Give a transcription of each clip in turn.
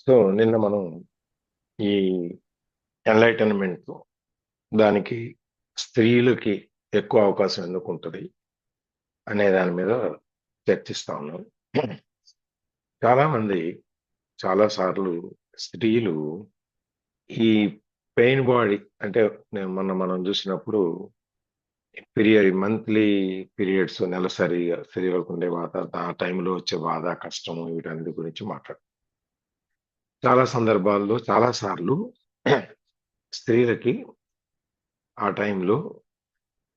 So నిన్న మనం ఈ ఎన్లైటన్మెంట్ దానికి స్త్రీలకి ఎక్కువ అవకాశం ఎందుకు ఉంటుంది అనే దాని మీద చర్చిస్తా ఉన్నాం. చాలా మంది చాలా సార్లు స్త్రీలు ఈ పెయిన్ బాడీ అంటే మనం చూసినప్పుడు పీరియడ్ మంత్లీ పీరియడ్స్ నెలసరిగా శరీరాలకు ఉండే బాధ ఆ టైంలో వచ్చే బాధ కష్టము వీటన్నిటి గురించి మాట్లాడు. చాలా సందర్భాల్లో చాలా సార్లు స్త్రీలకి ఆ టైంలో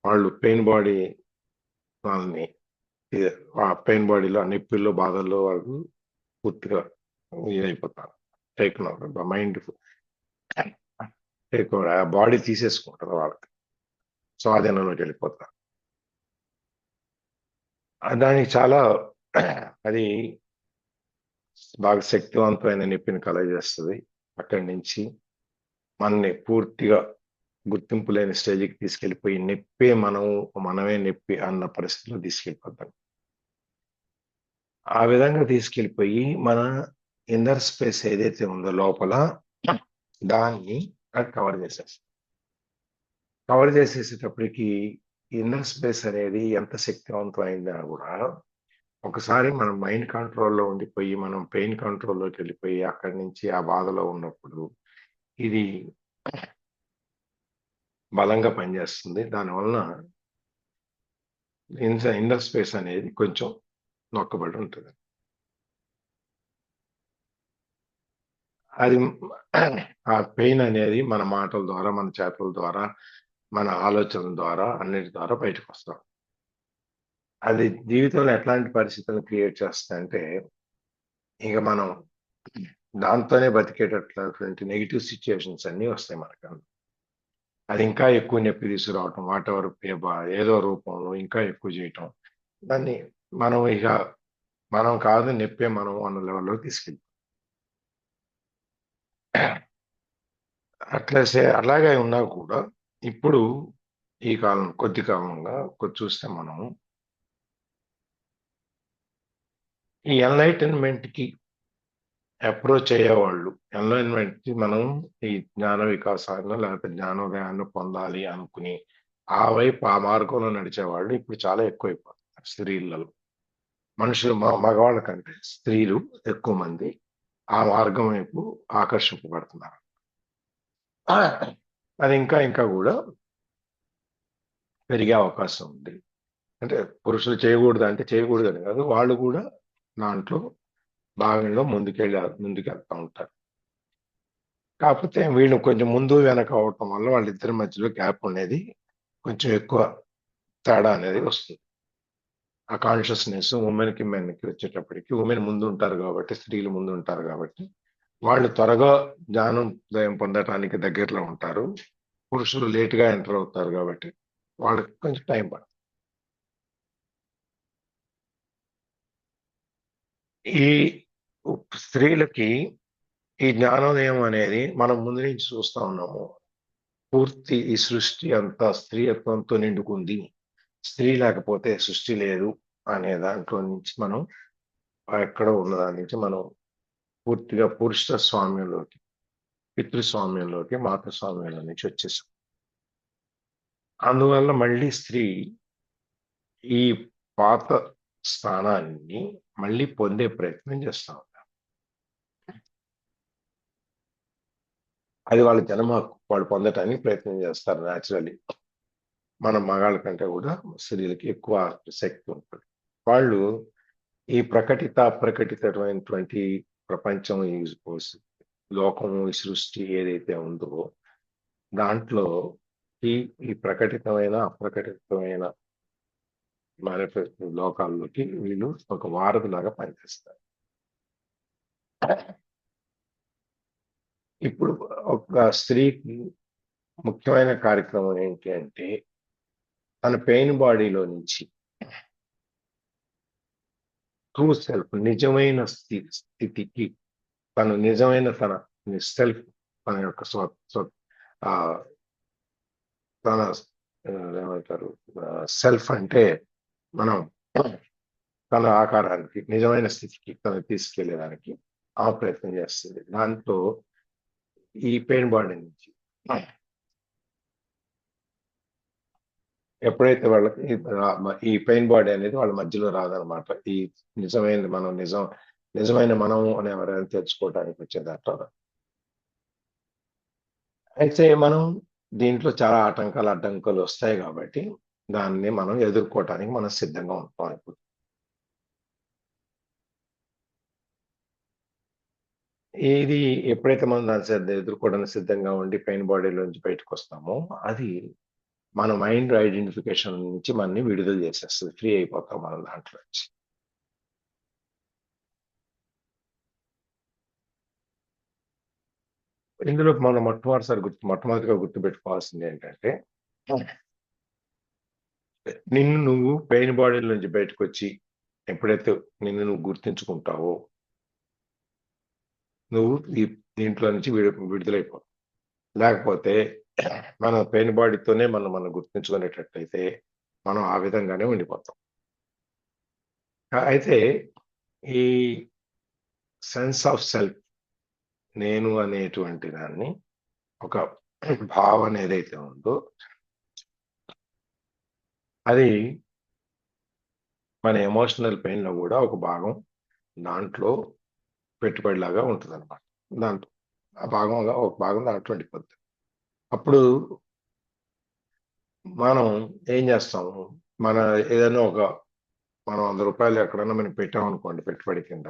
వాళ్ళు పెయిన్ బాడీ వాళ్ళని ఆ పెయిన్ బాడీలో ఆ నొప్పిల్లో బాధల్లో వాళ్ళు పూర్తిగా ఇదైపోతారు. టేక్ మైండ్ టేక్ ఆ బాడీ తీసేసుకుంటారు వాళ్ళకి, స్వాధీనంలోకి వెళ్ళిపోతారు. దానికి చాలా అది బాగా శక్తివంతమైన నొప్పిని కలగజేస్తుంది. అక్కడి నుంచి మనని పూర్తిగా గుర్తింపు లేని స్టేజ్కి తీసుకెళ్ళిపోయి నొప్పే మనమే నొప్పి అన్న పరిస్థితిలో తీసుకెళ్ళిపోతాం. ఆ విధంగా తీసుకెళ్ళిపోయి మన ఇన్నర్ స్పేస్ ఏదైతే ఉందో లోపల దాన్ని కవర్ చేసేస్తాం. కవర్ చేసేసేటప్పటికి ఇన్నర్ స్పేస్ అనేది ఎంత శక్తివంతమైందా కూడా ఒకసారి మనం మైండ్ కంట్రోల్లో ఉండిపోయి మనం పెయిన్ కంట్రోల్లోకి వెళ్ళిపోయి అక్కడి నుంచి ఆ బాధలో ఉన్నప్పుడు ఇది బలంగా పనిచేస్తుంది. దానివలన ఇన్నర్ స్పేస్ అనేది కొంచెం నొక్కబడి ఉంటుంది. అది ఆ పెయిన్ అనేది మన మాటల ద్వారా, మన చేతల ద్వారా, మన ఆలోచనల ద్వారా, అన్నిటి ద్వారా బయటకు వస్తాం. అది జీవితంలో ఎట్లాంటి పరిస్థితులను క్రియేట్ చేస్తుందంటే ఇక మనం దాంతోనే బతికేటటువంటి నెగిటివ్ సిచ్యుయేషన్స్ అన్నీ వస్తాయి మనకు. అది ఇంకా ఎక్కువ నొప్పి తీసుకురావటం, వాట్ ఎవర్ ఏదో రూపంలో ఇంకా ఎక్కువ చేయటం, దాన్ని ఇక మనం కాదు నొప్పే మనం అన్న లెవెల్లో తీసుకెళ్ళి అలాగే ఉన్నా కూడా ఇప్పుడు ఈ కాలం కొద్ది కాలంగా చూస్తే మనం ఈ ఎన్లైటన్మెంట్ కి అప్రోచ్ అయ్యేవాళ్ళు, ఎన్లైటన్మెంట్ కి మనం ఈ జ్ఞాన వికాసాన్ని లేకపోతే జ్ఞానోదయాన్ని పొందాలి అనుకుని ఆ వైపు ఆ మార్గంలో నడిచేవాళ్ళు ఇప్పుడు చాలా ఎక్కువైపోతున్నారు. స్త్రీలలో మనుషులు మగవాళ్ళ కంటే స్త్రీలు ఎక్కువ మంది ఆ మార్గం వైపు ఆకర్షింపబడుతున్నారు. అది ఇంకా ఇంకా కూడా పెరిగే అవకాశం ఉంది. అంటే పురుషులు చేయకూడదు అంటే చేయకూడదని కాదు, వాళ్ళు కూడా దాంట్లో భాగంగా ముందుకెళ్తా ఉంటారు. కాకపోతే వీళ్ళు కొంచెం ముందు వెనక అవటం వల్ల వాళ్ళిద్దరి మధ్యలో గ్యాప్ అనేది కొంచెం ఎక్కువ తేడా అనేది వస్తుంది. ఆ కాన్షియస్నెస్ ఉమెన్కి మెన్కి వచ్చేటప్పటికి ఉమెన్ ముందు ఉంటారు కాబట్టి, స్త్రీలు ముందు ఉంటారు కాబట్టి వాళ్ళు త్వరగా జ్ఞానోదయం పొందటానికి దగ్గరలో ఉంటారు. పురుషులు లేటుగా ఎంటర్ అవుతారు కాబట్టి వాళ్ళకి కొంచెం టైం పడుతుంది. ఈ స్త్రీలకి ఈ జ్ఞానోదయం అనేది మనం ముందు నుంచి చూస్తా ఉన్నాము. పూర్తి ఈ సృష్టి అంతా స్త్రీత్వంతో నిండుకుంది, స్త్రీ లేకపోతే సృష్టి లేదు అనే దాంట్లో నుంచి మనం ఎక్కడో ఉన్న దాని నుంచి మనం పూర్తిగా పురుష స్వామ్యంలోకి, పితృస్వామ్యంలోకి, మాతృస్వామ్యంలో నుంచి వచ్చేసాం. అందువల్ల మళ్ళీ స్త్రీ ఈ పాత స్థానాన్ని మళ్ళీ పొందే ప్రయత్నం చేస్తా ఉంటారు. అది వాళ్ళ జన్మ హక్కు, వాళ్ళు పొందటానికి ప్రయత్నం చేస్తారు న్యాచురలీ. మన మగాళ్ళ కంటే కూడా స్త్రీలకి ఎక్కువ శక్తి ఉంటుంది. వాళ్ళు ఈ అప్రకటితమైనటువంటి ప్రపంచం, ఈ లోకం, ఈ సృష్టి ఏదైతే ఉందో దాంట్లో ఈ ఈ ప్రకటితమైన అప్రకటితమైన మేనిఫెస్టో లోకాల్లోకి వీళ్ళు ఒక వారధిలాగా పనిచేస్తారు. ఇప్పుడు ఒక స్త్రీకి ముఖ్యమైన కార్యక్రమం ఏంటి అంటే తన పెయిన్ బాడీలో నుంచి ట్రూ సెల్ఫ్, నిజమైన స్థితికి, తను నిజమైన తన సెల్ఫ్, తన యొక్క ఆ, తన ఏమంటారు సెల్ఫ్ అంటే మనం తన ఆకారానికి, నిజమైన స్థితికి తను తీసుకెళ్లేదానికి ఆ ప్రయత్నం చేస్తుంది. దాంట్లో ఈ పెయిన్ బాడీ నుంచి ఎప్పుడైతే వాళ్ళకి ఈ పెయిన్ బాడీ అనేది వాళ్ళ మధ్యలో రాదనమాట. ఈ నిజమైన మనము అని ఎవరైనా తెలుసుకోవడానికి వచ్చే దాంట్లో. అయితే మనం దీంట్లో చాలా ఆటంకాలు, అడ్డంకులు వస్తాయి కాబట్టి దాన్ని మనం ఎదుర్కోవటానికి మనం సిద్ధంగా ఉంటాం ఇప్పుడు. ఇది ఎప్పుడైతే మనం దాన్ని ఎదుర్కోవడానికి సిద్ధంగా ఉండి పెయిన్ బాడీలోంచి బయటకొస్తామో, అది మన మైండ్ ఐడెంటిఫికేషన్ నుంచి మనని విడుదల చేసేస్తది. ఫ్రీ అయిపోతాం మనం దాంట్లో నుంచి. ఇందులో మనం మొట్టమొదటిగా గుర్తుపెట్టుకోవాల్సింది ఏంటంటే, నిన్ను నువ్వు పెయిన్ బాడీల నుంచి బయటకొచ్చి ఎప్పుడైతే నిన్ను నువ్వు గుర్తించుకుంటావో, నువ్వు ఈ దీంట్లో నుంచి విడుదలైపోతావు. లేకపోతే మన పెయిన్ బాడీతోనే మనం గుర్తించుకునేటట్టయితే మనం ఆ విధంగానే ఉండిపోతాం. అయితే ఈ సెన్స్ ఆఫ్ సెల్ఫ్, నేను అనేటువంటి దాన్ని, ఒక భావన ఏదైతే ఉందో అది మన ఎమోషనల్ పెయిన్‌లో గూడా ఒక భాగం దాంట్లో పెట్టుబడిలాగా ఉంటదనమాట. దాంట్లో ఒక భాగం దాంట్లో ఉండిపోద్ది. అప్పుడు మనం ఏం జేస్తాము, మన ఏదైనా మనం రూ. 100 ఎక్కడన్నా మనం పెట్టామనుకోండి పెట్టుబడి కింద,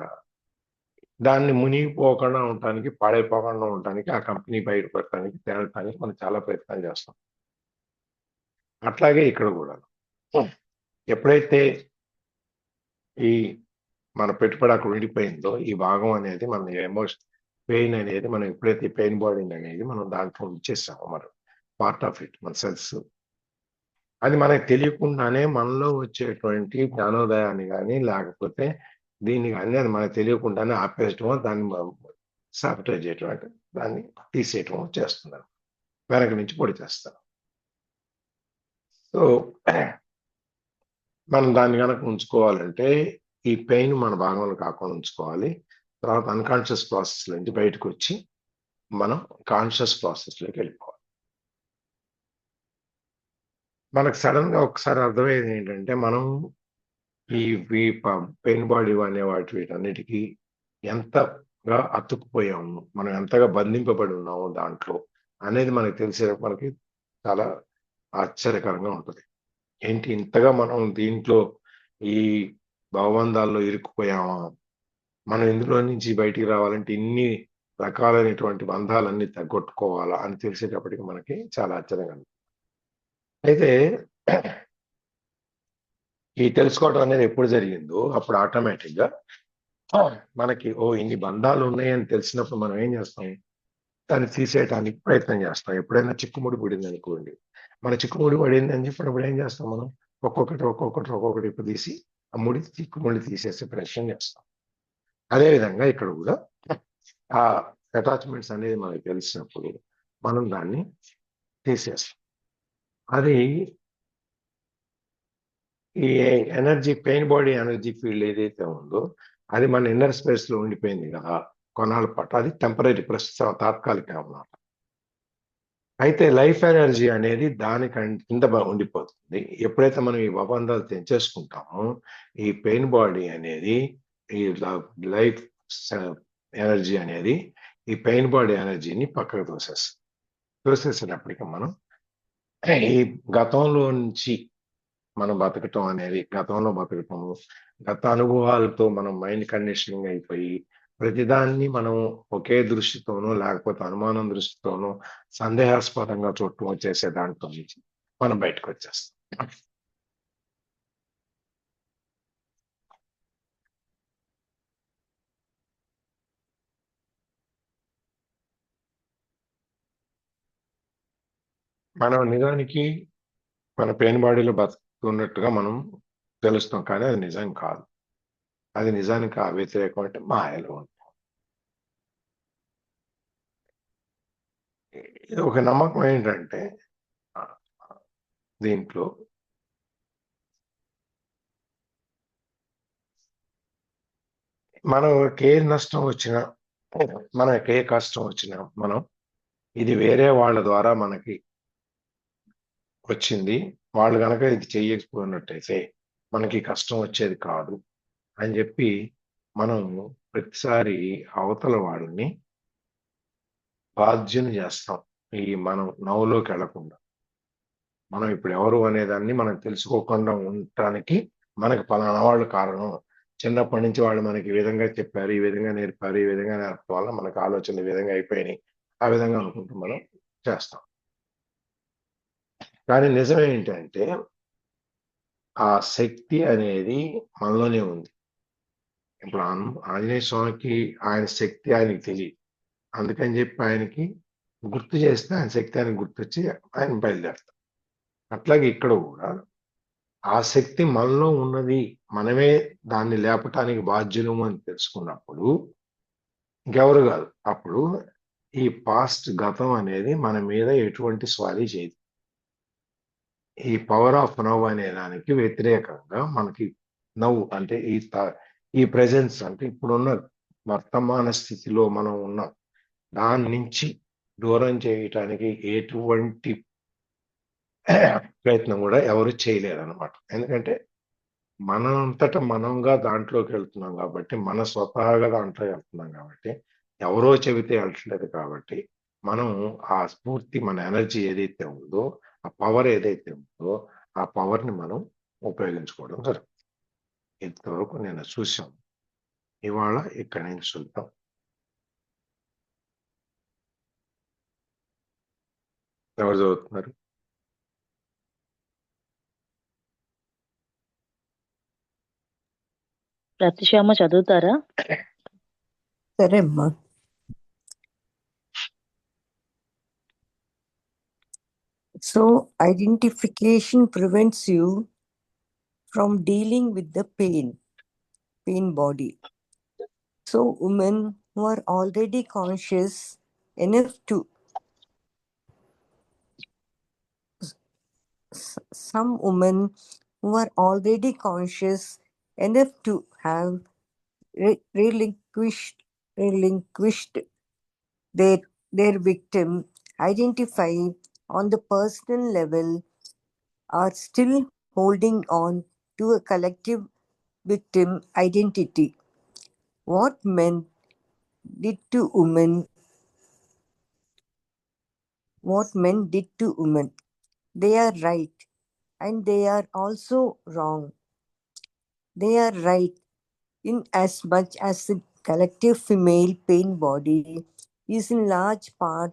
దాన్ని మునిగిపోకుండా ఉండటానికి, పాడైపోకుండా ఉండటానికి, ఆ కంపెనీ బయటపడటానికి, తేలటానికి మనం చాలా ప్రయత్నాలు చేస్తాం. అట్లాగే ఇక్కడ గూడాను. ఎప్పుడైతే ఈ మన పెట్టుబడి అక్కడ ఉండిపోయిందో, ఈ భాగం అనేది మన పెయిన్ అనేది మనం ఎప్పుడైతే పెయిన్ బాడీ అనేది మనం దాంట్లో ఉంచేసామో మనం పార్ట్ ఆఫ్ ఇట్ మన సెల్స్. అది మనకు తెలియకుండానే మనలో వచ్చేటువంటి జ్ఞానోదయాన్ని గాని, లేకపోతే దీన్ని గాని అది మనకు తెలియకుండానే ఆపేయటమో, దాన్ని సాబొటేజ్ చేయటం అంటే దాన్ని తీసేయటమో చేస్తుందనమాట. వెనక నుంచి పొడి చేస్తారు. సో, మనం దాన్ని గనక ఉంచుకోవాలంటే, ఈ పెయిన్ మన భాగంలో కాకుండా ఉంచుకోవాలి. తర్వాత అన్‌కాన్షియస్ ప్రాసెస్ నుంచి బయటకొచ్చి, మనం కాన్షియస్ ప్రాసెస్‌లోకెళ్ళిపోవాలి. మనకు సడెన్‌గా ఒకసారి అర్థమయ్యేది ఏంటంటే, మనం ఈ ఈ ప పెయిన్ బాడీ అనే వీటన్నిటికి ఎంతగా అతుక్కుపోయాము, మనం ఎంతగా బంధింపబడి ఉన్నాము దాంట్లో అనేది మనకు మనకి చాలా ఆశ్చర్యకరంగా ఉంటది. ఏంటి ఇంతగా మనం దీంట్లో ఈ భవబంధాల్లో ఇరుక్కుపోయామా? మనం ఇందులో నుంచి బయటికి రావాలంటే ఇన్ని రకాలైనటువంటి బంధాలన్నీ తెగొట్టుకోవాలా అని తెలిసేటప్పటికి మనకి చాలా ఆశ్చర్యంగా ఉంది. అయితే ఈ తెలుసుకోవడం అనేది ఎప్పుడు జరిగిందో అప్పుడు ఆటోమేటిక్‌గా మనకి ఇన్ని బంధాలు ఉన్నాయని తెలిసినప్పుడు మనం ఏం చేస్తాం? దాన్ని తీసేయటానికి ప్రయత్నం చేస్తాం. ఎప్పుడైనా చిక్కుముడి పడిందనుకోండి. మన చిక్కుముడి పడిందని చెప్పినప్పుడు ఏం చేస్తాం మనం? ఒక్కొక్కటి ఇప్పదీసి ఆ చిక్కుముడి తీసేసే ప్రయత్నం చేస్తాం. అదే విధంగా ఇక్కడ గూడా ఆ అటాచ్‌మెంట్స్ అనేది మనకు తెలిసినప్పుడు మనం దాన్ని తీసేస్తాం. అది ఈ పెయిన్ బాడీ ఎనర్జీ ఫీల్డ్ ఏదైతే ఉందో, అది మన ఇన్నర్ స్పేస్‌లో ఉండిపోయింది గదా! కొన్నాళ్ళ పాటు. అది టెంపరరీ తాత్కాలికం అన్నమాట. అయితే లైఫ్ ఎనర్జీ అనేది కింద ఉండిపోతుంది. ఎప్పుడైతే మనం ఈ భవబంధాలు తెంచేసుకుంటామో, ఈ పెయిన్ బాడీ అనేది ఈ ల లైఫ్ స ఎనర్జీ అనేది ఈ పెయిన్ బాడీ ఎనర్జీని పక్కకు తోసేస్తది. తోసేసినప్పటికి మనం ఈ గతంలో నుంచి మనం గతంలో బతకటము, గత అనుభవాలతో మనం మైండ్ కండిషనింగ్ అయిపోయి, ప్రతిదాన్ని మనం ఒకే దృష్టితోనో, లేకపోతే అనుమానం దృష్టితోనో, సందేహాస్పదంగా చూడటమో చేసే దాంట్లో నుంచి మనం బయటకొచ్చేస్తాం. మనం నిజానికి మన పెయిన్ బాడీలో బతుకుతున్నట్టుగా మనం తెలుస్తాం. కానీ అది నిజం కాదు. అది నిజానికి వ్యతిరేకం అంటే మాయలో ఉంది. ఒక నమ్మకం ఏంటంటే ఆహ్, దీంట్లో మనకి ఏది నష్టం వచ్చినా మనకి ఏ కష్టం వచ్చినా మనం ఇది వేరే వాళ్ళ ద్వారా మనకి వచ్చింది, వాళ్ళు కనుక ఇది చెయ్యకపోయినట్టయితే మనకి కష్టం వచ్చేది కాదు అని చెప్పి మనం ప్రతిసారి అవతల వాళ్ళని బాధ్యుని చేస్తాం. ఈ మనం నవ్వులోకి వెళ్లకుండా, మనం ఇప్పుడు ఎవరు అనేదాన్ని మనం తెలుసుకోకుండా ఉండటానికి మనకి పలానా వాళ్ళు కారణం, చిన్నప్పటి నుంచి వాళ్ళు మనకి ఈ విధంగా చెప్పారు, ఈ విధంగా నేర్పారు, ఈ విధంగా నేర్పడం వల్ల మనకు ఆలోచనలు ఈ విధంగా అయిపోయినాయి, ఆ విధంగా అనుకుంటూ మనం చేస్తాం. కానీ నిజం ఏంటంటే ఆ శక్తి అనేది మనలోనే ఉంది. ఇప్పుడు ఆంజనేయ స్వామికి ఆయన శక్తి ఆయనకి తెలియదు, అందుకని చెప్పి ఆయనకి గుర్తు చేస్తే ఆయన శక్తి ఆయనకి గుర్తొచ్చి ఆయన బయలుదేరుతాం. అట్లాగే ఇక్కడ కూడా ఆ శక్తి మనలో ఉన్నది, మనమే దాన్ని లేపటానికి బాధ్యులము అని తెలుసుకున్నప్పుడు ఇంకెవరు కాదు. అప్పుడు ఈ పాస్ట్ గతం అనేది మన మీద ఎటువంటి స్వారీ చేయదు. ఈ పవర్ ఆఫ్ నవ్ అనే దానికి వ్యతిరేకంగా మనకి నవ్వు అంటే ఈ ప్రెజెన్స్ అంటే ఇప్పుడున్న వర్తమాన స్థితిలో మనం ఉన్నాం, దాని నుంచి దూరం చేయటానికి ఎటువంటి ప్రయత్నం కూడా ఎవరు చేయలేరు అనమాట. ఎందుకంటే మనంతట మనంగా దాంట్లోకి వెళ్తున్నాం కాబట్టి, మన స్వతహాగా దాంట్లో వెళ్తున్నాం కాబట్టి, ఎవరో చెబితే వెళ్ళట్లేదు కాబట్టి, మనం ఆ స్ఫూర్తి, మన ఎనర్జీ ఏదైతే ఉందో, ఆ పవర్ ఏదైతే ఉందో, ఆ పవర్ని మనం ఉపయోగించుకోవడం జరుగుతుంది. ఇంతవరకు నేను చూసాం. ఇవాళ ఇక్కడి నుంచి చూద్దాం. ఎవరు చదువుతున్నారు? ప్రతిశ్యామ చదువుతారా? సరే అమ్మా. So identification prevents you from dealing with the pain body. So women who are already conscious enough to some women who are already conscious enough to have relinquished their victim identify on the personal level are still holding on to a collective victim identity. What men did to women, they are right and they are also wrong. They are right in as much as the collective female pain body is in large part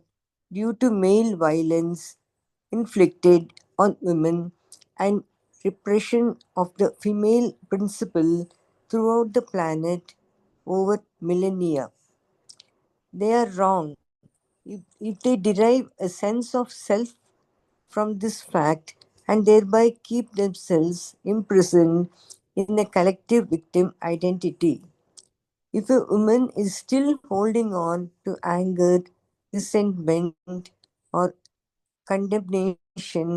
due to male violence inflicted on women and repression of the female principle throughout the planet over millennia. They are wrong if they derive a sense of self from this fact and thereby keep themselves imprisoned in a collective victim identity. If a woman is still holding on to anger, resentment, or condemnation,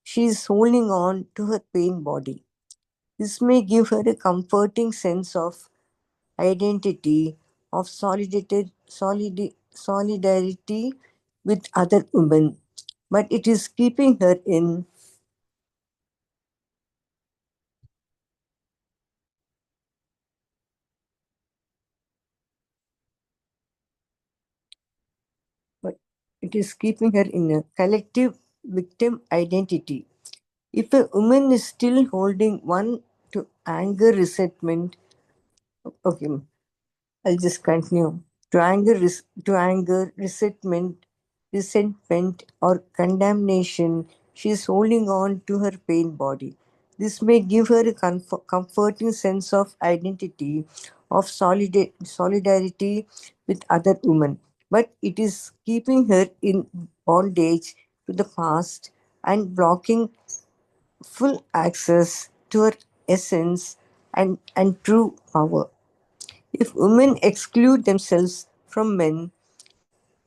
she is holding on to her pain body. This may give her a comforting sense of identity, of solidarity with other women, but it is keeping her in a collective victim identity. If a woman is still holding on to anger, resentment, okay, I'll just continue. Resentment, or condemnation, she is holding on to her pain body. This may give her a comforting sense of identity, of solidarity with other women, but it is keeping her in bondage to the past and blocking full access to her essence and true power. If women exclude themselves from men,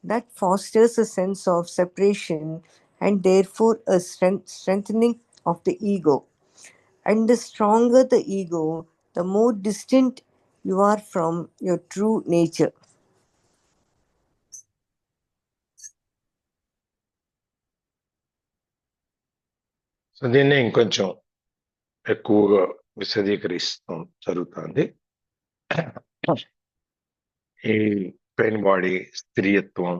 that fosters a sense of separation and therefore a strengthening of the ego. And the stronger the ego, the more distant you are from your true nature. So దీన్ని ఇంకొంచెం ఎక్కువగా విశదీకరిస్తాం జరుగుతుంది. ఈ pain body, స్త్రీయత్వం,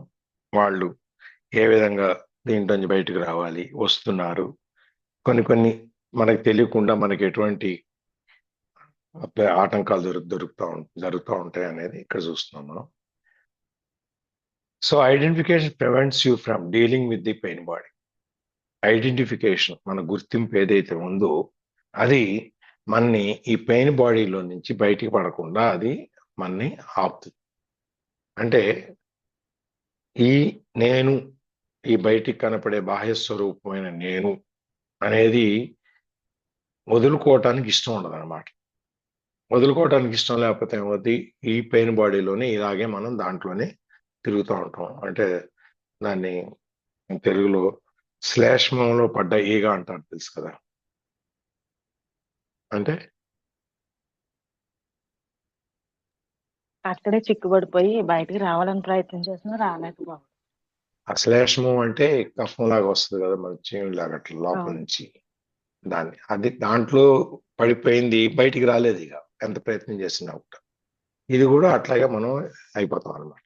వాళ్ళు ఏ విధంగా దీంట్లోంచి బయటకు రావాలి, వస్తున్నారు, కొన్ని మనకు తెలియకుండా మనకి ఎటువంటి ఆటంకాలు జరుగుతూ ఉంటాయి అనేది ఇక్కడ చూస్తున్నాం మనం. So identification prevents you from dealing with the pain body. Identification, మన గుర్తింపు ఏదైతే ఉందో అది మనని ఈ పెయిన్ బాడీలో నుంచి బయటికి పడకుండా అది మనని ఆపుతుంది. అంటే నేను ఈ బయటికి కనపడే బాహ్య స్వరూపమైన నేను అనేది వదులుకోవటానికి ఇష్టం ఉండదు అనమాట. వదులుకోవటానికి ఇష్టం లేకపోతే ఏమవుతుంది, ఈ పెయిన్ బాడీలోనే ఇలాగే మనం దాంట్లోనే తిరుగుతూ ఉంటాం. అంటే దాన్ని తెలుగులో శ్లేష్మంలో పడ్డ ఈగ అంటారు, తెలుసు కదా. అంటే అక్కడే చిక్కుబడిపోయి బయటికి రావాలని ప్రయత్నం చేసినా రాలేకపోవడం. ఆ శ్లేష్మం అంటే కఫం లాగా వస్తుంది కదా, మన చీము లాగా అట్లా లోపల అవును. నుంచి అది దాంట్లో పడిపోయింది, బయటికి రాలేదు ఇక ఎంత ప్రయత్నం చేసినా కూడా. ఇది కూడా అట్లాగే మనం అయిపోతాం అనమాట.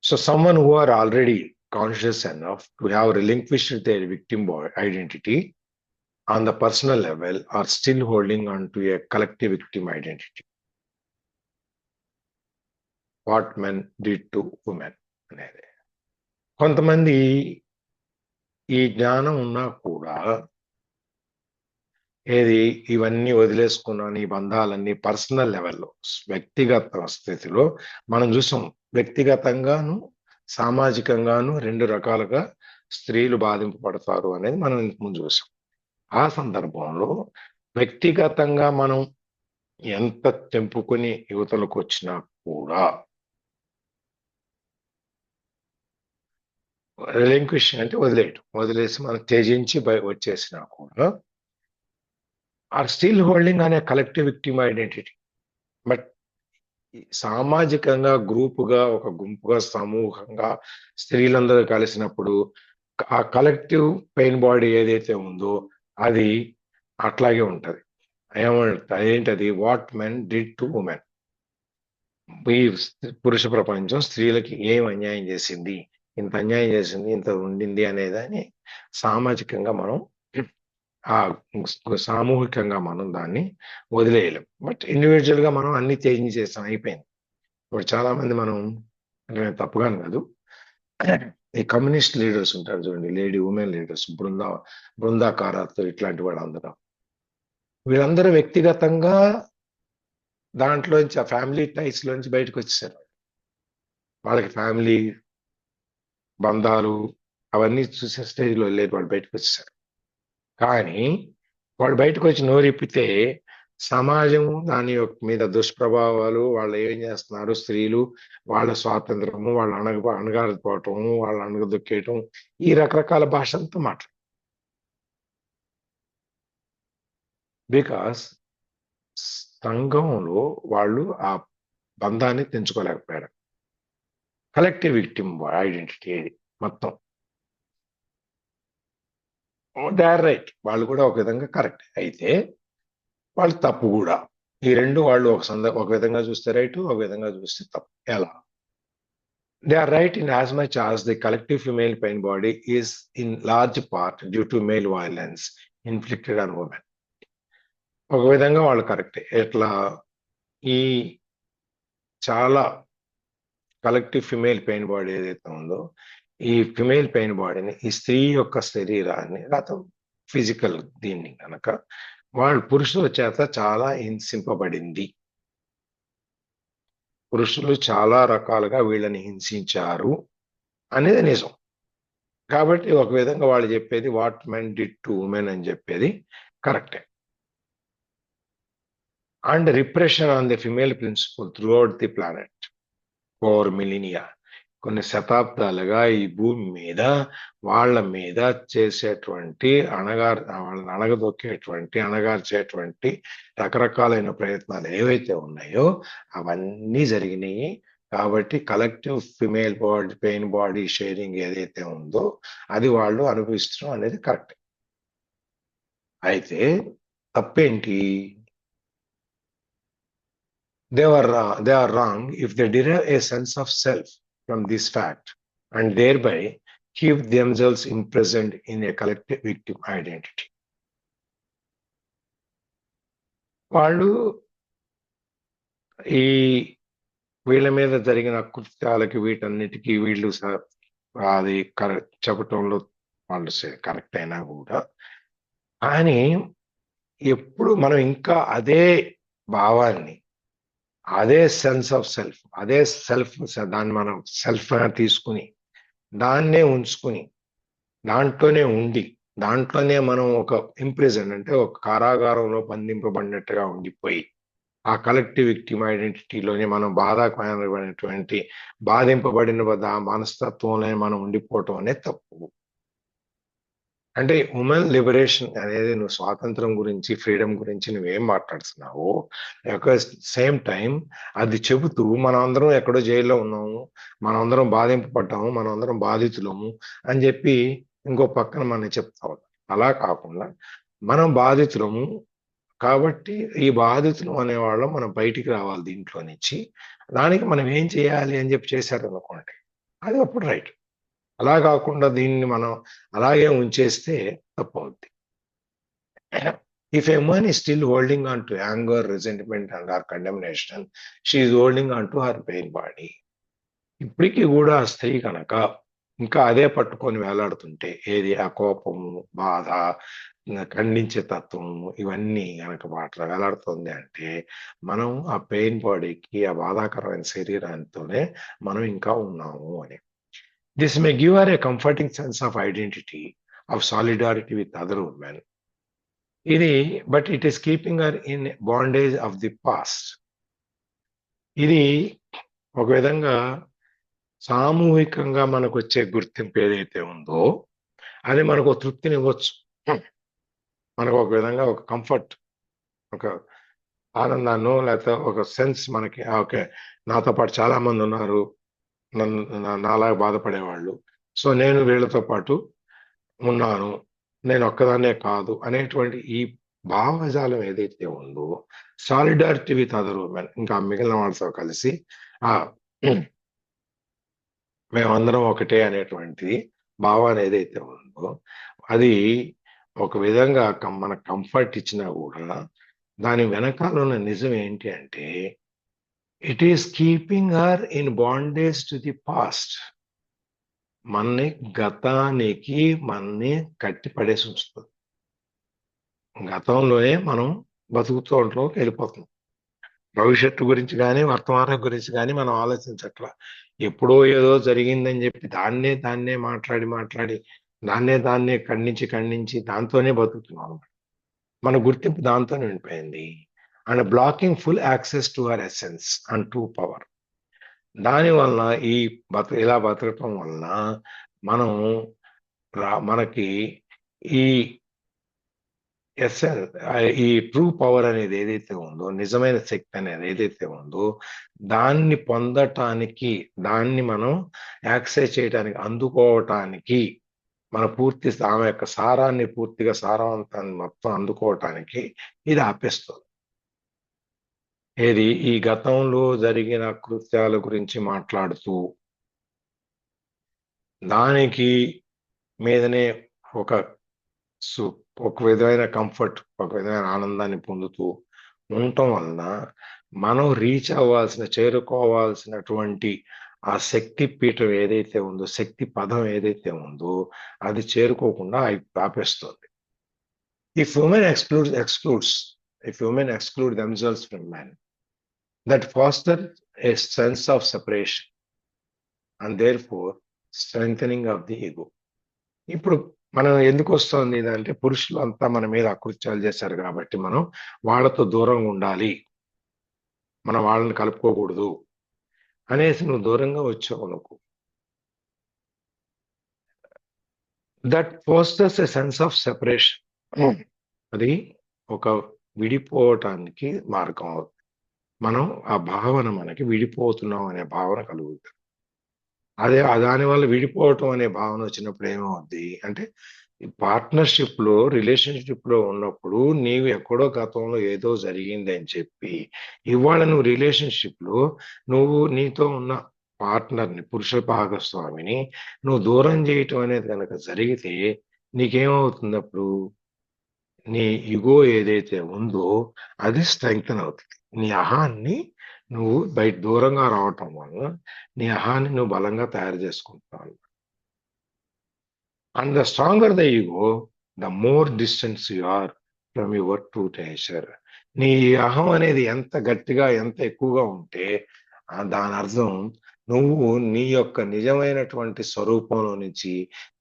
So someone who are already conscious enough to have relinquished their victim identity on the personal level are still holding on to a collective victim identity. What men did to women అనేది. కొంతమంది ఈ జ్ఞానం ఉన్నా కూడా ఇవన్నీ వదిలేసుకున్నాను, ఈ బంధాలన్నీ personal లెవెల్లో, వ్యక్తిగత స్థితిలో మనం చూసాం. వ్యక్తిగతంగాను సామాజికంగాను రెండు రకాలుగా స్త్రీలు బాధింపబడతారు అనేది మనం ముందు చూసాం. ఆ సందర్భంలో వ్యక్తిగతంగా మనం ఎంత తెంపుకొని యువతలకు వచ్చినా కూడా రిలింక్విష్ అంటే వదిలేసి మనం త్యజించి వచ్చేసినా కూడా ఆర్ స్టిల్ హోల్డింగ్ అనే కలెక్టివ్ విక్టిమ్ ఐడెంటిటీ. బట్ సామాజికంగా గ్రూపుగా, ఒక గుంపుగా, సమూహంగా స్త్రీలందరూ కలిసినప్పుడు ఆ కలెక్టివ్ పెయిన్ బాడీ ఏదైతే ఉందో అది అట్లాగే ఉంటది. ఏంటది? What men did to women. ఈ పురుష ప్రపంచం స్త్రీలకి ఏం అన్యాయం చేసింది, ఇంత అన్యాయం చేసింది, ఇంత ఉండింది అనేదాన్ని సామాజికంగా మనం సామూహికంగా మనం దాన్ని వదిలేయలేం. బట్ ఇండివిజువల్ గా మనం అన్ని త్యజించేసాం, అయిపోయింది. ఇప్పుడు చాలా మంది మనం, అంటే తప్పుగాను కాదు, ఈ కమ్యూనిస్ట్ లీడర్స్ ఉంటారు చూడండి, లేడీ ఉమెన్ లీడర్స్, బృందా కారాత్, ఇట్లాంటి వీళ్ళందరూ వ్యక్తిగతంగా దాంట్లోంచి, ఆ ఫ్యామిలీ టైస్ లోంచి బయటకు వచ్చేసారు. వాళ్ళకి ఫ్యామిలీ బంధాలు అవన్నీ చూసే స్టేజ్లో లేదు, వాళ్ళు బయటకు వచ్చేసారు. కానీ వాళ్ళు బయటకు వచ్చి నోరిప్పితే సమాజం దాని మీద దుష్ప్రభావాలు, వాళ్ళు ఏం చేస్తున్నారు, స్త్రీలు వాళ్ళ స్వాతంత్రము, వాళ్ళ అణగారిపోవటము, వాళ్ళ అణగదొక్కేయటం, ఈ రకరకాల భాషలతో మాట్లాడు. బికాస్ సంఘంలో వాళ్ళు ఆ బంధాన్ని తెంచుకోలేకపోయారు. కలెక్టివ్ విక్టిమ్ ఐడెంటిటీ ఏది మొత్తం. దే ఆర్ రైట్, వాళ్ళు కూడా ఒక విధంగా కరెక్ట్, అయితే వాళ్ళు తప్పు కూడా. ఈ రెండు వాళ్ళు ఒక విధంగా చూస్తే రైట్, ఒక విధంగా చూస్తే తప్పు. ఎలా? They are right in as much as the collective female pain body is in large part due to male violence inflicted on women. ఒక విధంగా వాళ్ళు కరెక్టే. ఎట్లా? ఈ చాలా కలెక్టివ్ ఫిమేల్ పెయిన్ బాడీ ఏదైతే ఉందో, ఈ ఫిమేల్ పెయిన్ బాడీని, ఈ స్త్రీ యొక్క శరీరాన్ని, లేకపోతే ఫిజికల్ దీన్ని కనుక వాళ్ళు పురుషుల చేత చాలా హింసింపబడింది. పురుషులు చాలా రకాలుగా వీళ్ళని హింసించారు అనేది నిజం. కాబట్టి ఒక విధంగా వాళ్ళు చెప్పేది what men did to women అని చెప్పేది కరెక్టే. And repression on the female principle throughout the planet for millennia, కొన్ని శతాబ్దాలుగా ఈ భూమి మీద వాళ్ళ మీద చేసేటువంటి వాళ్ళని అణగదొక్కేటువంటి, అణగార్చేటువంటి రకరకాలైన ప్రయత్నాలు ఏవైతే ఉన్నాయో అవన్నీ జరిగినాయి. కాబట్టి collective female pain body sharing ఏదైతే ఉందో అది వాళ్ళు అనుభవిస్తడం అనేది కరెక్ట్. అయితే తప్పేంటి? they are wrong if they derive a sense of self from this fact and thereby keep themselves imprisoned in a collective victim identity. వాళ్ళు ఈ వీళ్ళ మీద జరిగిన అకృత్యాలకి వీటన్నిటికీ వీళ్ళు అది కరెక్ట్ చెప్పటంలో వాళ్ళు కరెక్ట్ అయినా కూడా, కానీ ఎప్పుడు మనం ఇంకా అదే భావాన్ని, అదే సెన్స్ ఆఫ్ సెల్ఫ్, అదే సెల్ఫ్, దాన్ని మనం సెల్ఫ్ తీసుకుని దాన్నే ఉంచుకుని దాంట్లోనే ఉండి దాంట్లోనే మనం ఒక ఇంప్రిజన్ అంటే ఒక కారాగారంలో బంధింపబడినట్టుగా ఉండిపోయి ఆ కలెక్టివ్ విక్టిమ్ ఐడెంటిటీలోనే మనం బాధాకరమైనటువంటి బాధింపబడిన మనస్తత్వంలోనే మనం ఉండిపోవటం అనేది తప్పు. అంటే ఉమెన్ లిబరేషన్ అనేది నువ్వు స్వాతంత్రం గురించి, ఫ్రీడమ్ గురించి నువ్వేం మాట్లాడుతున్నావు, సేమ్ టైం అది చెబుతూ మనందరం ఎక్కడో జైల్లో ఉన్నాము, మనందరం బాధింపబడ్డాము, మనందరం బాధితులము అని చెప్పి ఇంకో పక్కన మనం చెప్తాం. అలా కాకుండా మనం బాధితులము కాబట్టి ఈ బాధితులు అనేవాళ్ళం మనం బయటికి రావాలి దీంట్లో నుంచి, దానికి మనం ఏం చేయాలి అని చెప్పి చేశారు అనుకోండి, అది అప్పుడు రైట్. అలా కాకుండా దీన్ని మనం అలాగే ఉంచేస్తే తప్పవుద్ది. If a woman is still holding on to anger, resentment and or condemnation, she is holding on to her pain body. ఇప్పటికీ కూడా ఆ స్త్రీ కనుక ఇంకా అదే పట్టుకొని వేలాడుతుంటే, ఏది ఆ కోపము, బాధ, ఖండించే తత్వము, ఇవన్నీ కనుక వేలాడుతుంది అంటే మనం ఆ పెయిన్ బాడీకి, ఆ బాధాకరమైన శరీరంతోనే మనం ఇంకా ఉన్నాము అని. This may give her a comforting sense of identity, of solidarity with other women. But it is keeping her in bondage of the past. ఇది ఒక విధంగా సామూహికంగా మనకు వచ్చే గుర్తింపు ఏదైతే ఉందో అది మనకు తృప్తిని ఇవ్వచ్చు, మనకు ఒక విధంగా ఒక కంఫర్ట్, ఒక ఆనందాన్ని, లేకపోతే ఒక సెన్స్ మనకి, ఓకే నాతో పాటు చాలా మంది ఉన్నారు నాలాగా బాధపడేవాళ్ళు, సో నేను వీళ్ళతో పాటు ఉన్నాను, నేను ఒక్కదాన్నే కాదు అనేటువంటి ఈ భావజాలం ఏదైతే ఉందో, సాలిడారిటీ విత్ అదర్ ఉమెన్, ఇంకా మిగిలిన వాళ్ళతో కలిసి మేమందరం ఒకటే అనేటువంటి భావాన్ని ఏదైతే ఉందో, అది ఒక విధంగా మన కంఫర్ట్ ఇచ్చినా కూడా దాని వెనకాల ఉన్న నిజం ఏంటి అంటే, it is keeping her in bondage to the past. మనని గతానికి కట్టి పడేసి ఉంచుతుంది. గతంలోనే మనం బతుకుతోంట్లోకి వెళ్ళిపోతున్నాం. భవిష్యత్తు గురించి కానీ వర్తమానం గురించి కానీ మనం ఆలోచించట్లా. ఎప్పుడో ఏదో జరిగిందని చెప్పి దాన్నే మాట్లాడి దాన్నే ఖండించి దాంతోనే బతుకుతున్నాం. మన గుర్తింపు దాంతోనే ఉండిపోయింది. And blocking full access to our essence and true power. దానివల్ల ఇలా బతకటం వలన మనం మనకి ఈ ఈ ట్రూ పవర్ అనేది ఏదైతే ఉందో, నిజమైన శక్తి అనేది ఏదైతే ఉందో, దాన్ని పొందటానికి, దాన్ని మనం యాక్సెస్ చేయడానికి, అందుకోవటానికి, మన ఆమె యొక్క సారాన్ని పూర్తిగా సారవంతాన్ని మొత్తం అందుకోవటానికి ఇది ఆపేస్తుంది. ఏది ఈ గతంలో జరిగిన కృత్యాల గురించి మాట్లాడుతూ దానికి మీదనే ఒక విధమైన కంఫర్ట్, ఒక విధమైన ఆనందాన్ని పొందుతూ ఉండటం వలన మనం చేరుకోవాల్సినటువంటి ఆ శక్తి పీఠం ఏదైతే ఉందో, శక్తి పదం ఏదైతే ఉందో అది చేరుకోకుండా ఆపేస్తుంది. If women exclude themselves from men, that foster a sense of separation and therefore strengthening of the ego. ఇప్పుడు మనం ఎందుకు వస్తుంది ఇదంటే, పురుషులు అంతా మన మీద అకృత్యాలు చేశారు కాబట్టి మనం వాళ్ళతో దూరంగా ఉండాలి, మనం వాళ్ళని కలుపుకోకూడదు అనేసి నువ్వు దూరంగా వచ్చావు అనుకో, that Fosters a sense of separation. అది ఒక విడిపోవటానికి మార్గం అవుతుంది. మనం ఆ భావన, మనకి విడిపోతున్నాం అనే భావన కలుగుతుంది. దానివల్ల విడిపోవటం అనే భావన వచ్చినప్పుడు ఏమవుద్ది అంటే, పార్ట్నర్షిప్ లో రిలేషన్షిప్ లో ఉన్నప్పుడు నీవు ఎక్కడో గతంలో ఏదో జరిగింది అని చెప్పి ఇవాళ నువ్వు రిలేషన్షిప్ లో నువ్వు నీతో ఉన్న పార్ట్నర్ని పురుష భాగస్వామిని నువ్వు దూరం చేయటం అనేది కనుక జరిగితే నీకేమవుతుంది అప్పుడు నీ ఇగో ఏదైతే ఉందో అది స్ట్రెంగ్తన్ అవుతుంది నీ అహాన్ని నువ్వు బయట దూరంగా రావటం వల్ల నీ అహాన్ని నువ్వు బలంగా తయారు చేసుకుంటావు And the stronger the ego, the more distance you are from your true nature. నీ అహం అనేది ఎంత గట్టిగా ఎంత ఎక్కువగా ఉంటే దాని అర్థం నువ్వు నీ యొక్క నిజమైనటువంటి స్వరూపంలో నుంచి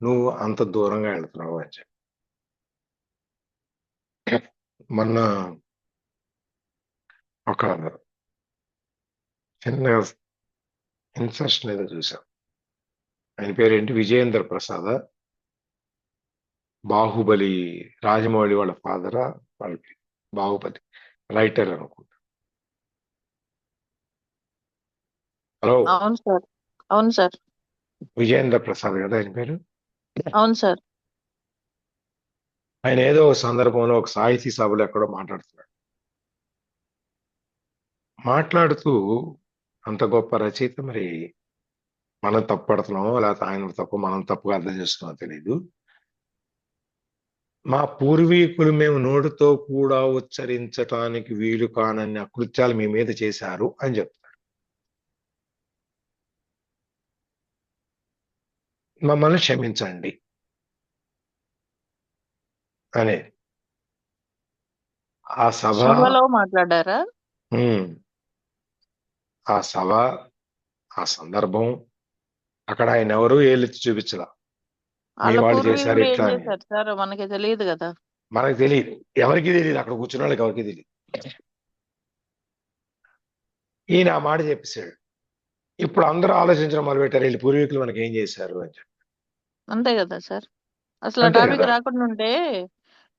నువ్వు అంత దూరంగా వెళ్తున్నావు అని చెప్పి మొన్న ఒక చిన్న ఇన్సెషన్ ఏదో చూసాం ఆయన పేరేంటి విజయేంద్ర ప్రసాద్ బాహుబలి రాజమౌళి వాళ్ళ ఫాదరా వాళ్ళకి బాహుబలి రైటర్ అనుకుంటా హలో అవును సార్. అవును సార్. విజయేంద్ర ప్రసాద్ కదా ఆయన పేరు అవును సార్. ఆయన ఏదో ఒక సందర్భంలో ఒక సాహితీ సభలో ఎక్కడో మాట్లాడుతూ అంత గొప్ప రచయిత మరి మనం తప్పు పడుతున్నామో లేకపోతే ఆయన తప్పు మనం తప్పుగా అర్థం చేస్తున్నామో తెలియదు మా పూర్వీకులు మేము నోటితో కూడా ఉచ్చరించటానికి వీలు కానన్ని అకృత్యాలు మీ మీద చేశారు అని చెప్తాడు మమ్మల్ని క్షమించండి అనే ఆ సభ సభలో మాట్లాడారా? ఆ సభ ఆ సందర్భం అక్కడ ఆయన ఎవరు ఏళ్ళెత్తి చూపించలా మీ వాళ్ళ వాళ్ళు చేశారు పూర్వీకులు ఏం ఇట్లా అని చేశారు సార్? మనకి తెలియదు కదా. మనకు తెలియదు ఎవరికి తెలియదు అక్కడ కూర్చున్న వాళ్ళకి ఎవరికి తెలియదు ఈయన ఆ మాట చెప్పేశాడు ఇప్పుడు అందరూ ఆలోచించడం మొదలుపెట్టారు వీళ్ళు పూర్వీకులు మనకి ఏం చేశారు అని చెప్పి అంతే కదా సార్. అసలు ఆ అంతే టాపిక్ కదా రాకుండా ఉంటే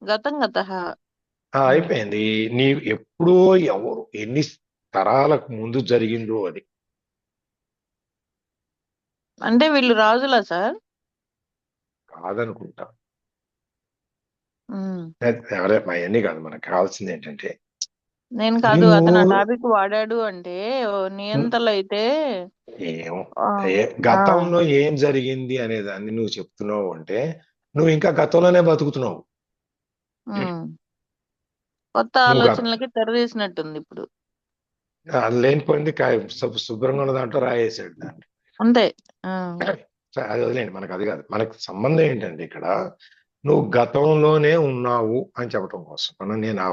గతం గతః. అయిపోయింది నీ ఎప్పుడో ఎవరు ఎన్ని తరాలకు ముందు జరిగిందో అది అంటే వీళ్ళు రాజులా సార్? కాదనుకుంటా ఉమ్. ఎవరే అవన్నీ కాదు మనకు కావాల్సింది ఏంటంటే నేను కాదు, నువ్వు అతను ఆ టాపిక్ వాడాడు అంటే నియంతలు అయితే ఏమో ఆ, ఆ, గతంలో ఏం జరిగింది అనే దాన్ని నువ్వు చెప్తున్నావు అంటే నువ్వు ఇంకా గతంలోనే బతుకుతున్నావు ఉమ్. కొత్త నువ్వు ఆలోచనలకి తెరదీసినట్టుంది ఇప్పుడు. అది లేనిపోయింది శుభ్రంగా ఉన్న దాంట్లో రాయేసాడు దాన్ని అంతే. ఆ, సరే, అది వదిలేండి మనకు అది కాదు మనకు సంబంధం ఏంటంటే ఇక్కడ నువ్వు గతంలోనే ఉన్నావు అని చెప్పడం కోసం మనం నేను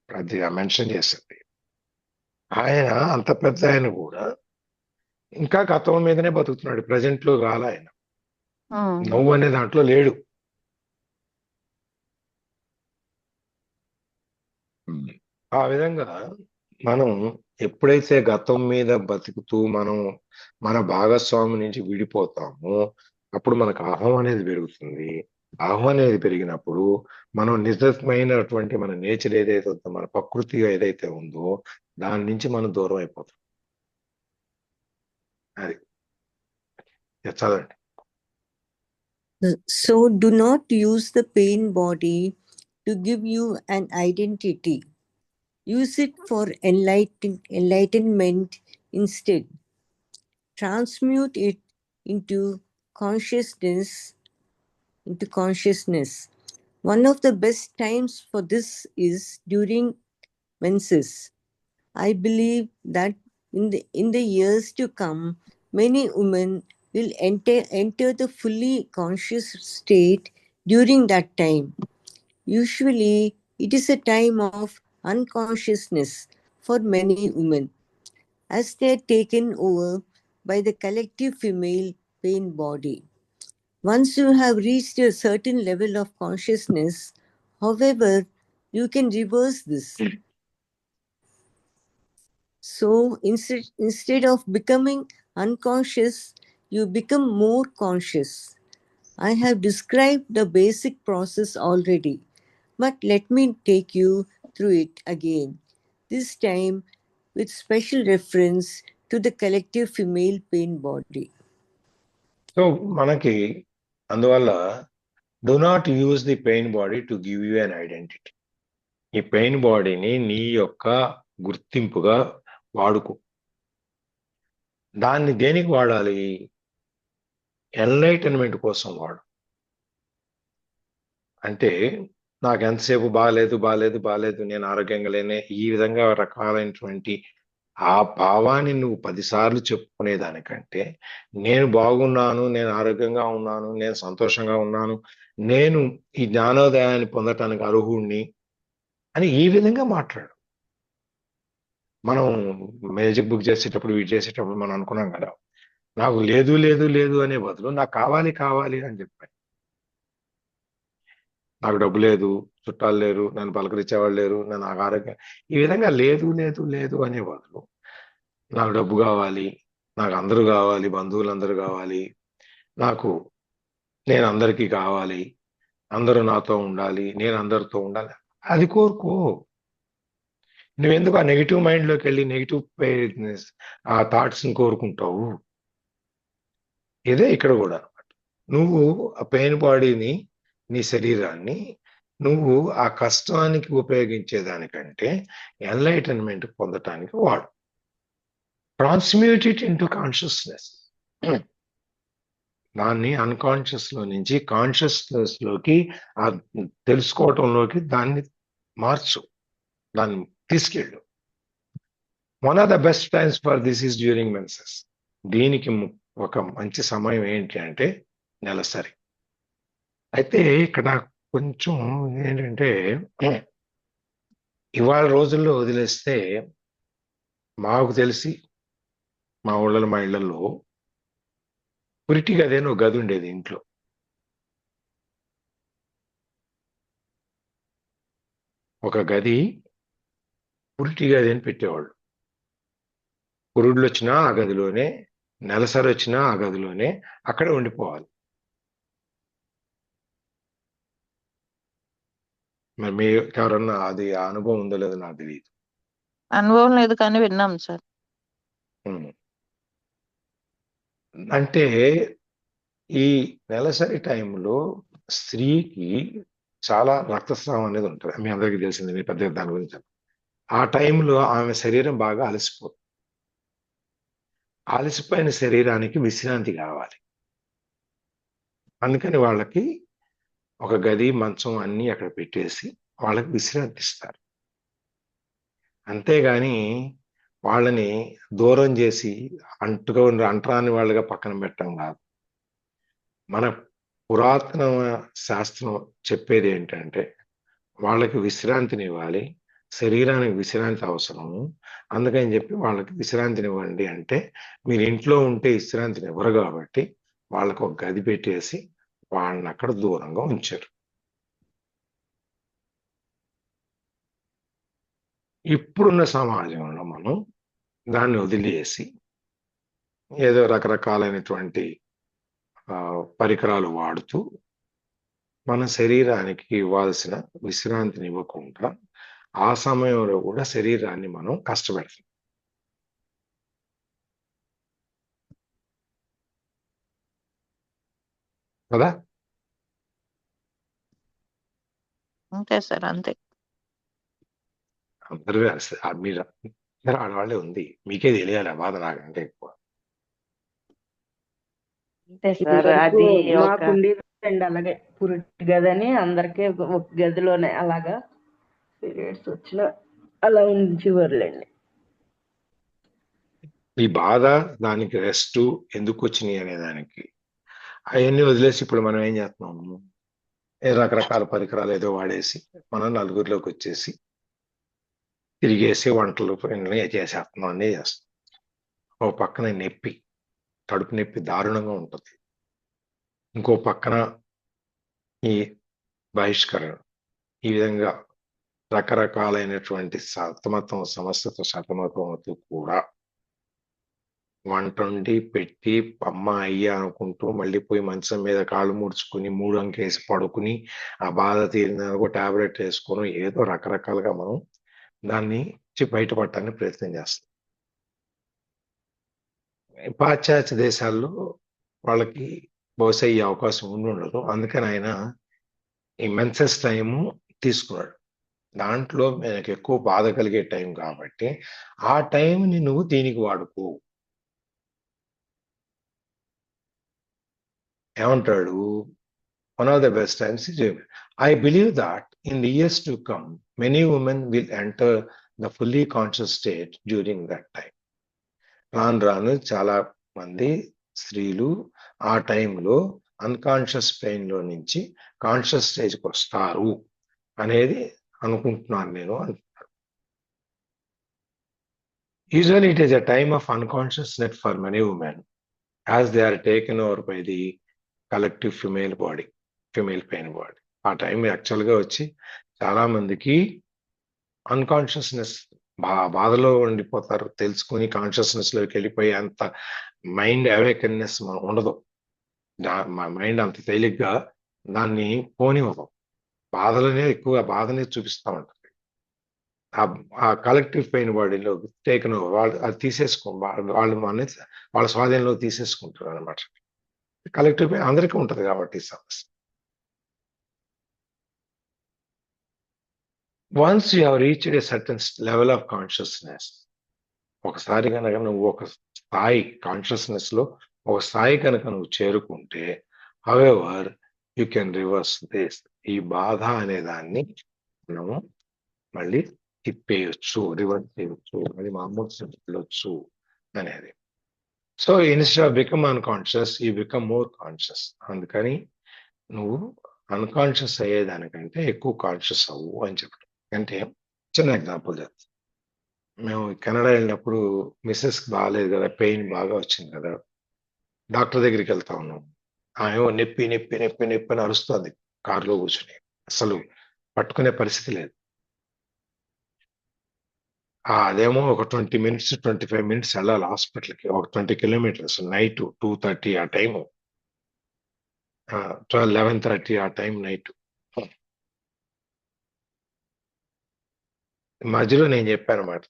అది మెన్షన్ చేసింది ఆయన అంత పెద్ద ఆయన కూడా ఇంకా గతం మీదనే బతుకుతున్నాడు ప్రజెంట్ లో రాల ఆయన ఉమ్. నువ్వు అనే దాంట్లో లేడు ఆ విధంగా మనం ఎప్పుడైతే గతం మీద బతుకుతూ మనం మన భాగస్వామి నుంచి విడిపోతామో అప్పుడు మనకు అహం అనేది పెరుగుతుంది అహం అనేది పెరిగినప్పుడు మనం నిజమైనటువంటి మన నేచర్ ఏదైతే ఉందో మన ప్రకృతి ఏదైతే ఉందో దాని నుంచి మనం దూరం అయిపోతాం అది చదవండి So do not use the pain body to give you an identity. Use it for enlightenment instead. Transmute it into consciousness. One of the best times for this is during menses. I believe that in the years to come, many women will enter the fully conscious state during that time. Usually, it is a time of unconsciousness for many women, as they are taken over by the collective female pain body. Once you have reached a certain level of consciousness, however, you can reverse this. So instead of becoming unconscious, you become more conscious. I have described the basic process already, but let me take you through it again, this time with special reference to the collective female pain body. So మనకి అందువల్ల do not use the pain body to give you an identity. ఈ pain బాడీని నీ యొక్క గుర్తింపుగా వాడుకో. దాన్ని దేనికి వాడాలి? ఎన్లైటన్మెంట్ కోసం వాడు. అంటే నాకు ఎంతసేపు బాగాలేదు, నేను ఆరోగ్యంగా లేనే, ఈ విధంగా రకాలైనటువంటి ఆ భావాన్ని నువ్వు 10 సార్లు చెప్పుకునేదానికంటే, నేను బాగున్నాను, నేను ఆరోగ్యంగా ఉన్నాను, నేను సంతోషంగా ఉన్నాను, నేను ఈ జ్ఞానోదయాన్ని పొందటానికి అర్హుణ్ణి అని ఈ విధంగా మాట్లాడు. మనం మ్యాజిక్ బుక్ చేసేటప్పుడు వీటి చేసేటప్పుడు మనం అనుకున్నాం కదా, నాకు లేదు అనే బదులు నాకు కావాలి అని చెప్పాను. నాకు డబ్బు లేదు, చుట్టాలు లేరు, నన్ను పలకరించేవాళ్ళు లేరు, నాకు ఆరోగ్యం, ఈ విధంగా లేదు అనే బదులు నాకు డబ్బు కావాలి, నాకు అందరూ కావాలి, బంధువులందరూ కావాలి, నేను అందరికీ కావాలి, అందరూ నాతో ఉండాలి, నేను అందరితో ఉండాలి, అది కోరుకో. నువ్వెందుకు ఆ నెగిటివ్ మైండ్లోకి వెళ్ళి నెగిటివ్ ఆ థాట్స్ని కోరుకుంటావు? ఇదే ఇక్కడ కూడా అన్నమాట. నువ్వు ఆ పెయిన్ బాడీని, నీ శరీరాన్ని నువ్వు ఆ కష్టానికి ఉపయోగించేదానికంటే ఎన్లైటన్మెంట్ పొందటానికి వాడు. ట్రాన్స్మ్యూట్ ఇట్ ఇంటూ కాన్షియస్నెస్. దాన్ని అన్కాన్షియస్ లో నుంచి కాన్షియస్నెస్ లోకి, ఆ తెలుసుకోవటంలోకి దాన్ని మార్చు, దాన్ని తీసుకెళ్ళు. One of the best times for this is during menses. దీనికి ఒక మంచి సమయం ఏంటి అంటే నెలసరి. అయితే ఇక్కడ కొంచెం ఏంటంటే, ఇవాళ రోజుల్లో వదిలేస్తే, మాకు తెలిసి మా ఇళ్లలో పురిటి గది అని ఒక గది ఉండేది ఇంట్లో. ఒక గది పురిటి గది అని పెట్టేవాళ్ళు. పురుడులు వచ్చినా ఆ గదిలోనే, నెలసరి వచ్చినా ఆ గదిలోనే, అక్కడే ఉండిపోవాలి. మరి మీ ఎవరన్నా అది ఆ అనుభవం ఉందో లేదో నాకు తెలియదు. అనుభవం లేదు కానీ విన్నాం సార్. అంటే ఈ నెలసరి టైంలో స్త్రీకి చాలా రక్తస్రావం అనేది ఉంటుంది. మీ అందరికీ తెలిసింది, మీ పెద్ద దాని గురించి. ఆ టైంలో ఆమె శరీరం బాగా అలసిపోతుంది. అలసిపోయిన శరీరానికి విశ్రాంతి కావాలి. అందుకని వాళ్ళకి ఒక గది, మంచం అన్నీ అక్కడ పెట్టేసి వాళ్ళకి విశ్రాంతి ఇస్తారు. అంతేగాని వాళ్ళని దూరం చేసి అంటరాని వాళ్ళుగా పక్కన పెట్టడం కాదు. మన పురాతన శాస్త్రం చెప్పేది ఏంటంటే, వాళ్ళకి విశ్రాంతినివ్వాలి, శరీరానికి విశ్రాంతి అవసరము, అందుకని చెప్పి వాళ్ళకి విశ్రాంతినివ్వండి అంటే, మీరు ఇంట్లో ఉంటే విశ్రాంతినివ్వరు కాబట్టి వాళ్ళకు ఒక గది పెట్టేసి వాళ్ళని అక్కడ దూరంగా ఉంచారు. ఇప్పుడున్న సమాజంలో మనం దాన్ని వదిలేసి ఏదో రకరకాలైనటువంటి పరికరాలు వాడుతూ మన శరీరానికి ఇవ్వాల్సిన విశ్రాంతిని ఇవ్వకుండా ఆ సమయంలో కూడా శరీరాన్ని మనం కష్టపెడతాం కదా. అంతే సార్, అంతే. అందరూ మీరు ఆడవాళ్ళే ఉంది, మీకే తెలియాలి ఆ బాధ నాకంటే ఎక్కువ. అంతే సార్. అది మాకుండేదండి అలాగే పురిటి గదని, అందరికీ ఒక గదిలోనే అలాగా పీరియడ్స్ వచ్చిన అలా ఉంచేవారులేండి. ఈ బాధ, దానికి రెస్ట్ ఎందుకు వచ్చినాయి అనే దానికి అవన్నీ వదిలేసి ఇప్పుడు మనం ఏం చేస్తున్నాము, రకరకాల పరికరాలు ఏదో వాడేసి మనం నలుగురిలోకి వచ్చేసి తిరిగేసి వంటలు చేసేస్తున్నాం, అన్నీ చేస్తాం. ఓ పక్కన నొప్పి, కడుపు నొప్పి దారుణంగా ఉంటుంది. ఇంకో పక్కన ఈ బహిష్కరణ, ఈ విధంగా రకరకాలైనటువంటి సమస్యతో సతమతం అవుతూ కూడా వంటొండి పెట్టి అమ్మ అయ్యా అనుకుంటూ మళ్ళీ పోయి మంచం మీద కాళ్ళు ముడుచుకుని 3 అంకేసి పడుకుని ఆ బాధ తీరిన ఒక టాబ్లెట్ వేసుకొని ఏదో రకరకాలుగా మనం దాన్ని బయటపడటానికి ప్రయత్నం చేస్తాం. పాశ్చాత్య దేశాల్లో వాళ్ళకి బహుశా ఈ అవకాశం ఉండదు. అందుకని ఆయన ఈ మెన్సెస్ టైము తీసుకున్నాడు. దాంట్లో మనకు ఎక్కువ బాధ కలిగే టైం కాబట్టి ఆ టైంని నువ్వు దీనికి వాడుకో. ఏమంటాడు? one of the best times is I believe that in the years to come, many women will enter the fully conscious state during that time. రాను రాను చాలా మంది స్త్రీలు ఆ టైంలో అన్కాన్షియస్ పెయిన్ లో నుంచి కాన్షియస్ స్టేజ్కి వస్తారు అనేది అనుకుంటున్నాను నేను అంటున్నాను. Usually it is a time of unconsciousness for many women as they are taken over by the collective female pain body. ఆ టైం యాక్చువల్గా వచ్చి చాలా మందికి అన్కాన్షియస్నెస్ బాధలో ఉండిపోతారు. తెలుసుకొని కాన్షియస్నెస్ లోకి వెళ్ళిపోయి అంత మైండ్ అవేకెన్నెస్ ఉండదు. మైండ్ అంత తేలిగ్గా దాన్ని పోనివ్వదు. బాధలనే ఎక్కువ బాధనే చూపిస్తూ ఉంటుంది. ఆ కలెక్టివ్ పెయిన్ బాడీలో టేకన్ ఓవర్, వాళ్ళు అది వాళ్ళు వాళ్ళ స్వాధీనంలో తీసేసుకుంటారు అనమాట. కలెక్టివ్ పెయిన్ అందరికీ ఉంటుంది కాబట్టి ఈ సమస్య. Once you have reached a certain level of consciousness, ఒకసారి కనుక నువ్వు ఒక స్థాయి కాన్షియస్నెస్ లో ఒక స్థాయి కనుక నువ్వు చేరుకుంటే, however you can reverse this. ఈ బాధ అనే దాన్ని మనము మళ్ళీ తిప్పేయచ్చు, రివర్స్ చేయొచ్చు, మళ్ళీ మామూలు వెళ్ళొచ్చు అనేది. So instead of become unconscious you become more conscious. అందుకని నువ్వు అన్కాన్షియస్ అయ్యేదానికంటే ఎక్కువ కాన్షియస్ అవ్వు అని చెప్పడం. అంటే చిన్న ఎగ్జాంపుల్ చెప్తాను. మేము కెనడా వెళ్ళినప్పుడు మిస్సెస్ బాగాలేదు కదా, పెయిన్ బాగా వచ్చింది కదా, డాక్టర్ దగ్గరికి వెళ్తా ఉన్నాం. ఆమె నొప్పి నొప్పి నొప్పి నొప్పి అని అరుస్తుంది కారులో కూర్చుని, అసలు పట్టుకునే పరిస్థితి లేదు. అదేమో ఒక 20 minutes 25 minutes వెళ్ళాలి హాస్పిటల్కి, ఒక 20 kilometers, నైట్ 2:30 ఆ టైము, 11:30 ఆ టైం నైట్. మధ్యలో నేను చెప్పాను అన్నమాట,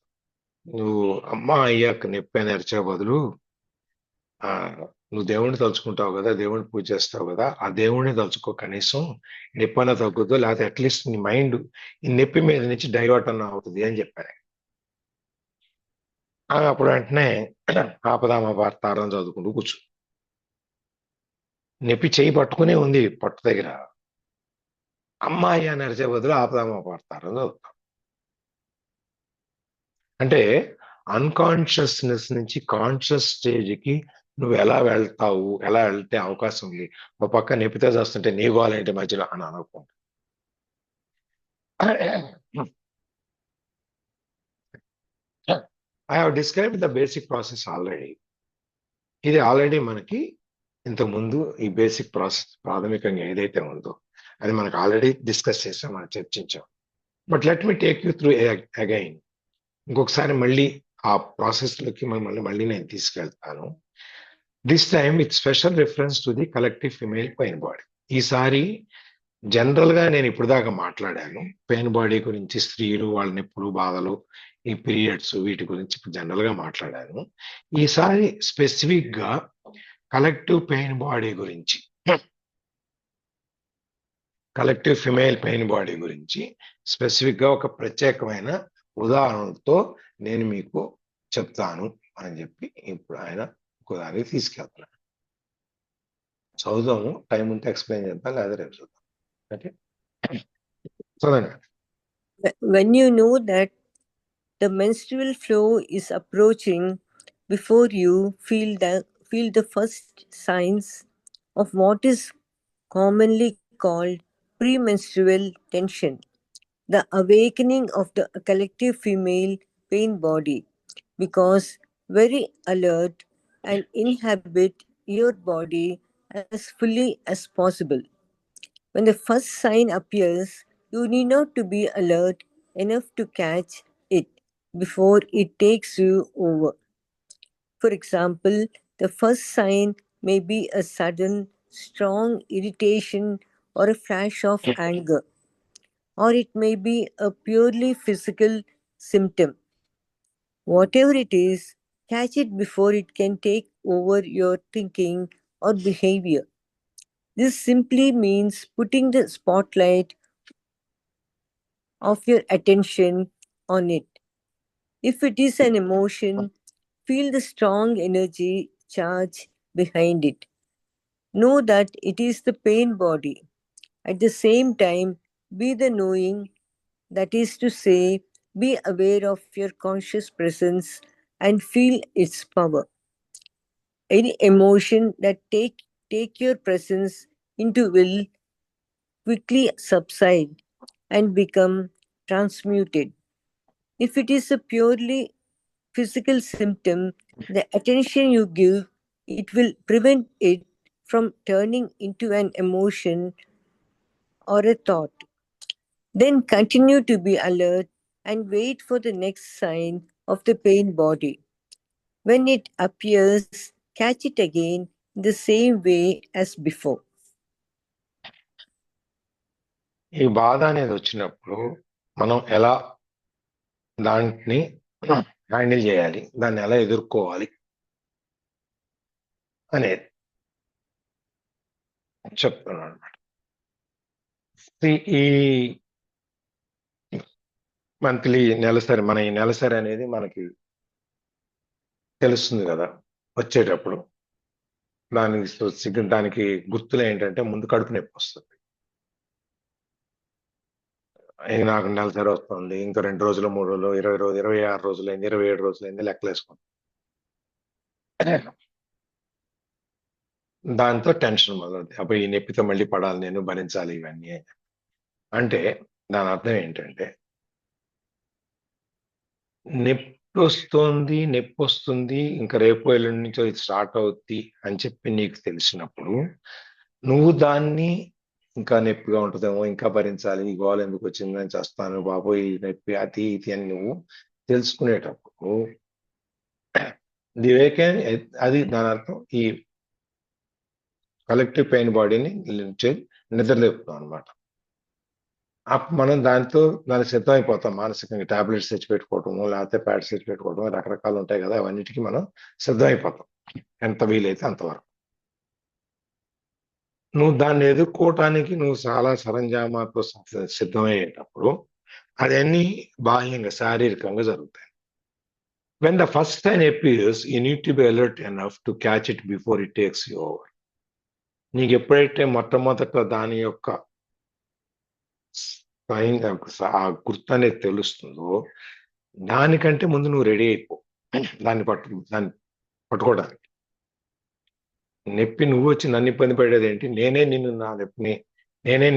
నువ్వు అమ్మ అయ్యాక నొప్పి అని అరిచే బదులు నువ్వు దేవుణ్ణి తలుచుకుంటావు కదా, దేవుణ్ణి పూజ చేస్తావు కదా, ఆ దేవుణ్ణి తలుచుకో, కనీసం నొప్పి అన్న తగ్గుద్దు, లేకపోతే అట్లీస్ట్ నీ మైండ్ ఈ నొప్పి మీద నుంచి డైవర్ట్ అన్న అవుతుంది అని చెప్పాను. అప్పుడు వెంటనే ఆపదామ వార్తారం చదువుకుంటూ కూర్చో. నొప్పి చేయి పట్టుకునే ఉంది పట్టు దగ్గర, అమ్మాయి అని అరిచే బదులు ఆపదామ వార్తారం చదువుతాం. అంటే అన్కాన్షియస్నెస్ నుంచి కాన్షియస్ స్టేజ్కి నువ్వు ఎలా వెళ్తావు, ఎలా వెళ్తే అవకాశం ఉంది. ఒక పక్క నొప్పితే చేస్తుంటే నీ గోలేంటి మధ్యలో అని అనుకుంటా. I have describe the basic process already. ఇది ఆల్రెడీ మనకి ఇంతకుముందు ఈ బేసిక్ ప్రాసెస్ ప్రాథమికంగా ఏదైతే ఉందో అది మనకు ఆల్రెడీ డిస్కస్ చేసాం, మనం చర్చించాం. But let me take you through again. ఇంకొకసారి మళ్ళీ ఆ ప్రాసెస్లోకి మళ్ళీ నేను తీసుకెళ్తాను. This time with special reference to the collective female pain body. ఈసారి జనరల్ గా నేను ఇప్పుడు దాకా మాట్లాడాను పెయిన్ బాడీ గురించి, స్త్రీలు వాళ్ళ నొప్పులు బాధలు, ఈ పీరియడ్స్, వీటి గురించి జనరల్ గా మాట్లాడాను. ఈసారి స్పెసిఫిక్ గా కలెక్టివ్ పెయిన్ బాడీ గురించి, కలెక్టివ్ ఫిమేల్ పెయిన్ బాడీ గురించి స్పెసిఫిక్ గా ఒక ప్రత్యేకమైన ఉదాహరణతో నేను మీకు చెప్తాను అని చెప్పి ఇప్పుడు ఆయన దానికి తీసుకెళ్తున్నాను. చదువుదాము, టైం ఉంటే ఎక్స్ప్లెయిన్ చేద్దాం, లేదా రేపు చూద్దాం. ఓకే, చదవండి. When you know that the menstrual flow is approaching, before you feel the first signs of what is commonly called premenstrual tension, the awakening of the collective female pain body, because very alert and inhabit your body as fully as possible. When the first sign appears, you need not to be alert enough to catch it before it takes you over. For example, the first sign may be a sudden, strong irritation or a flash of anger, or it may be a purely physical symptom. Whatever it is, catch it before it can take over your thinking or behavior. This simply means putting the spotlight of your attention on it. If it is an emotion, feel the strong energy charge behind it. Know that it is the pain body. At the same time, be the knowing, that is to say, be aware of your conscious presence and feel its power. Any emotion that take your presence into will quickly subside and become transmuted. If it is a purely physical symptom, the attention you give it will prevent it from turning into an emotion or a thought. Then continue to be alert and wait for the next sign of the pain body. When it appears, catch it again in the same way as before. ఈ బాధ అనేది వచ్చినప్పుడు మనం ఎలా దాన్ని handle చేయాలి, దాన్ని ఎలా ఎదుర్కోవాలి అనేది చెప్తున్నాను అనమాట. ఈ మంత్లీ నెలసరి, మన ఈ నెలసరి అనేది మనకి తెలుస్తుంది కదా వచ్చేటప్పుడు. దానికి గుర్తులు ఏంటంటే ముందు కడుపు నొప్పి వస్తుంది. నాకు నెలసరి వస్తుంది, ఇంకా 2 రోజులు 3 రోజులు 20 రోజులు 26 రోజులైంది 27 రోజులైంది లెక్కలేసుకోండి. దాంతో టెన్షన్ మొదలవుతుంది. అప్పుడు ఈ నొప్పితో మళ్ళీ పడాలి, నేను భరించాలి ఇవన్నీ. అంటే దాని అర్థం ఏంటంటే నొప్పి వస్తుంది ఇంకా రేపు ఎల్లుండి నుంచో ఇది స్టార్ట్ అవుద్ది అని చెప్పి నీకు తెలిసినప్పుడు నువ్వు దాన్ని ఇంకా నొప్పిగా ఉంటుందేమో, ఇంకా భరించాలి, ఈ గోల ఎందుకు వచ్చిందని చేస్తాను బాబోయ్ ఈ నొప్పి అది ఇది అని నువ్వు తెలుసుకునేటప్పుడు అది దాని అర్థం ఈ కలెక్టివ్ పెయిన్ బాడీని నిద్రలేపుతాం అనమాట. మనం దానికి సిద్ధమైపోతాం మానసికంగా. టాబ్లెట్స్ తెచ్చి పెట్టుకోవటము, లేకపోతే ప్యాడ్స్ తెచ్చి పెట్టుకోవటం, రకరకాలు ఉంటాయి కదా, అవన్నిటికీ మనం సిద్ధమైపోతాం ఎంత వీలైతే అంతవరకు. నువ్వు దాన్ని ఎదుర్కోవటానికి నువ్వు చాలా సరంజామాతో సిద్ధమయ్యేటప్పుడు అవన్నీ బాహ్యంగా శారీరకంగా జరుగుతాయి. When the first sign appears, you need to be alert enough to catch it before it takes you over. నీకు ఎప్పుడైతే మొట్టమొదట దాని యొక్క ఆ గుర్తు అనేది తెలుస్తుందో దానికంటే ముందు నువ్వు రెడీ అయిపో దాన్ని పట్టుకోవడానికి. నొప్పి నువ్వు వచ్చి నన్ను ఇబ్బంది పడేది ఏంటి, నేనే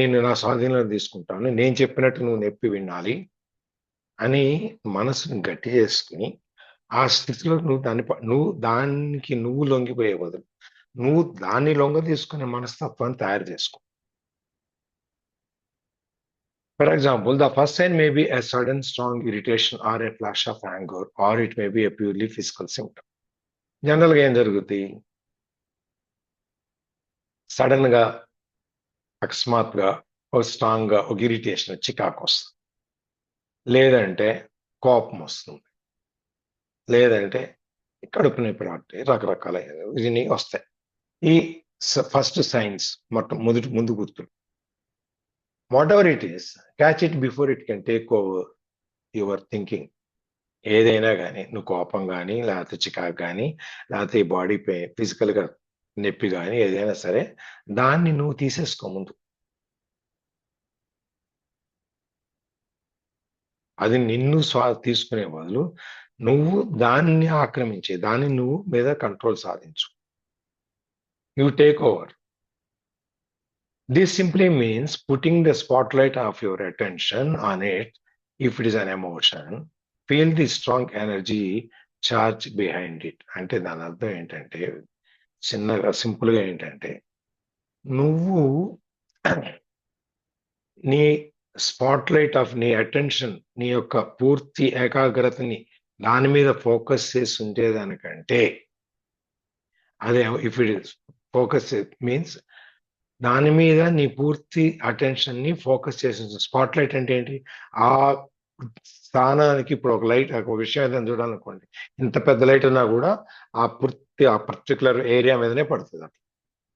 నిన్ను నా స్వాధీనంలో తీసుకుంటాను, నేను చెప్పినట్టు నువ్వు నొప్పి వినాలి అని మనసుని గట్టి చేసుకుని ఆ స్థితిలో నువ్వు దానికి లొంగిపోయే బదులు నువ్వు దాన్ని లొంగ తీసుకునే మనస్తత్వాన్ని తయారు చేసుకో. For example, the first sign may be a sudden strong irritation or a flash of anger, or it may be a purely physical symptom. జనరల్గా ఏం జరుగుతుంది, సడన్ గా అకస్మాత్తుగా ఒక స్ట్రాంగ్ గా ఒక ఇరిటేషన్, చికాకు వస్తుంది, లేదంటే కోపం వస్తుంది, లేదంటే కడుపు నొప్పి రావట్టే, రకరకాల ఇవన్నీ వస్తాయి. ఈ ఫస్ట్ సైన్స్ ముందు గుర్తులు. What it is, catch it before it can take over your thinking. ఏదైనా కానీ, నువ్వు కోపం కానీ, లేకపోతే చికాకు కానీ, లేకపోతే ఈ బాడీ పెయిన్ ఫిజికల్ గా నొప్పి కానీ ఏదైనా సరే, దాన్ని నువ్వు తీసేసుకో ముందు. అది నిన్ను తీసుకునే బదులు నువ్వు దాన్ని ఆక్రమించే, దాన్ని నువ్వు మీద కంట్రోల్ సాధించు. You take over. This simply means putting the spotlight of your attention on it. If it is an emotion, feel the strong energy charge behind it. అంటే దాని అర్థం ఏంటంటే చిన్నగా సింపుల్గా ఏంటంటే నువ్వు నీ స్పాట్లైట్ ఆఫ్ నీ అటెన్షన్, నీ యొక్క పూర్తి ఏకాగ్రతని దాని మీద ఫోకస్ చేసి ఉండేదానికంటే, అదే if it is focus means దాని మీద నీ పూర్తి అటెన్షన్ ని ఫోకస్ చేసి. స్పాట్లైట్ అంటే ఏంటి, ఆ స్థానానికి ఇప్పుడు ఒక లైట్, ఒక విషయం ఏదైనా చూడాలనుకోండి, ఇంత పెద్ద లైట్ ఉన్నా కూడా ఆ పర్టికులర్ ఏరియా మీదనే పడుతుంది.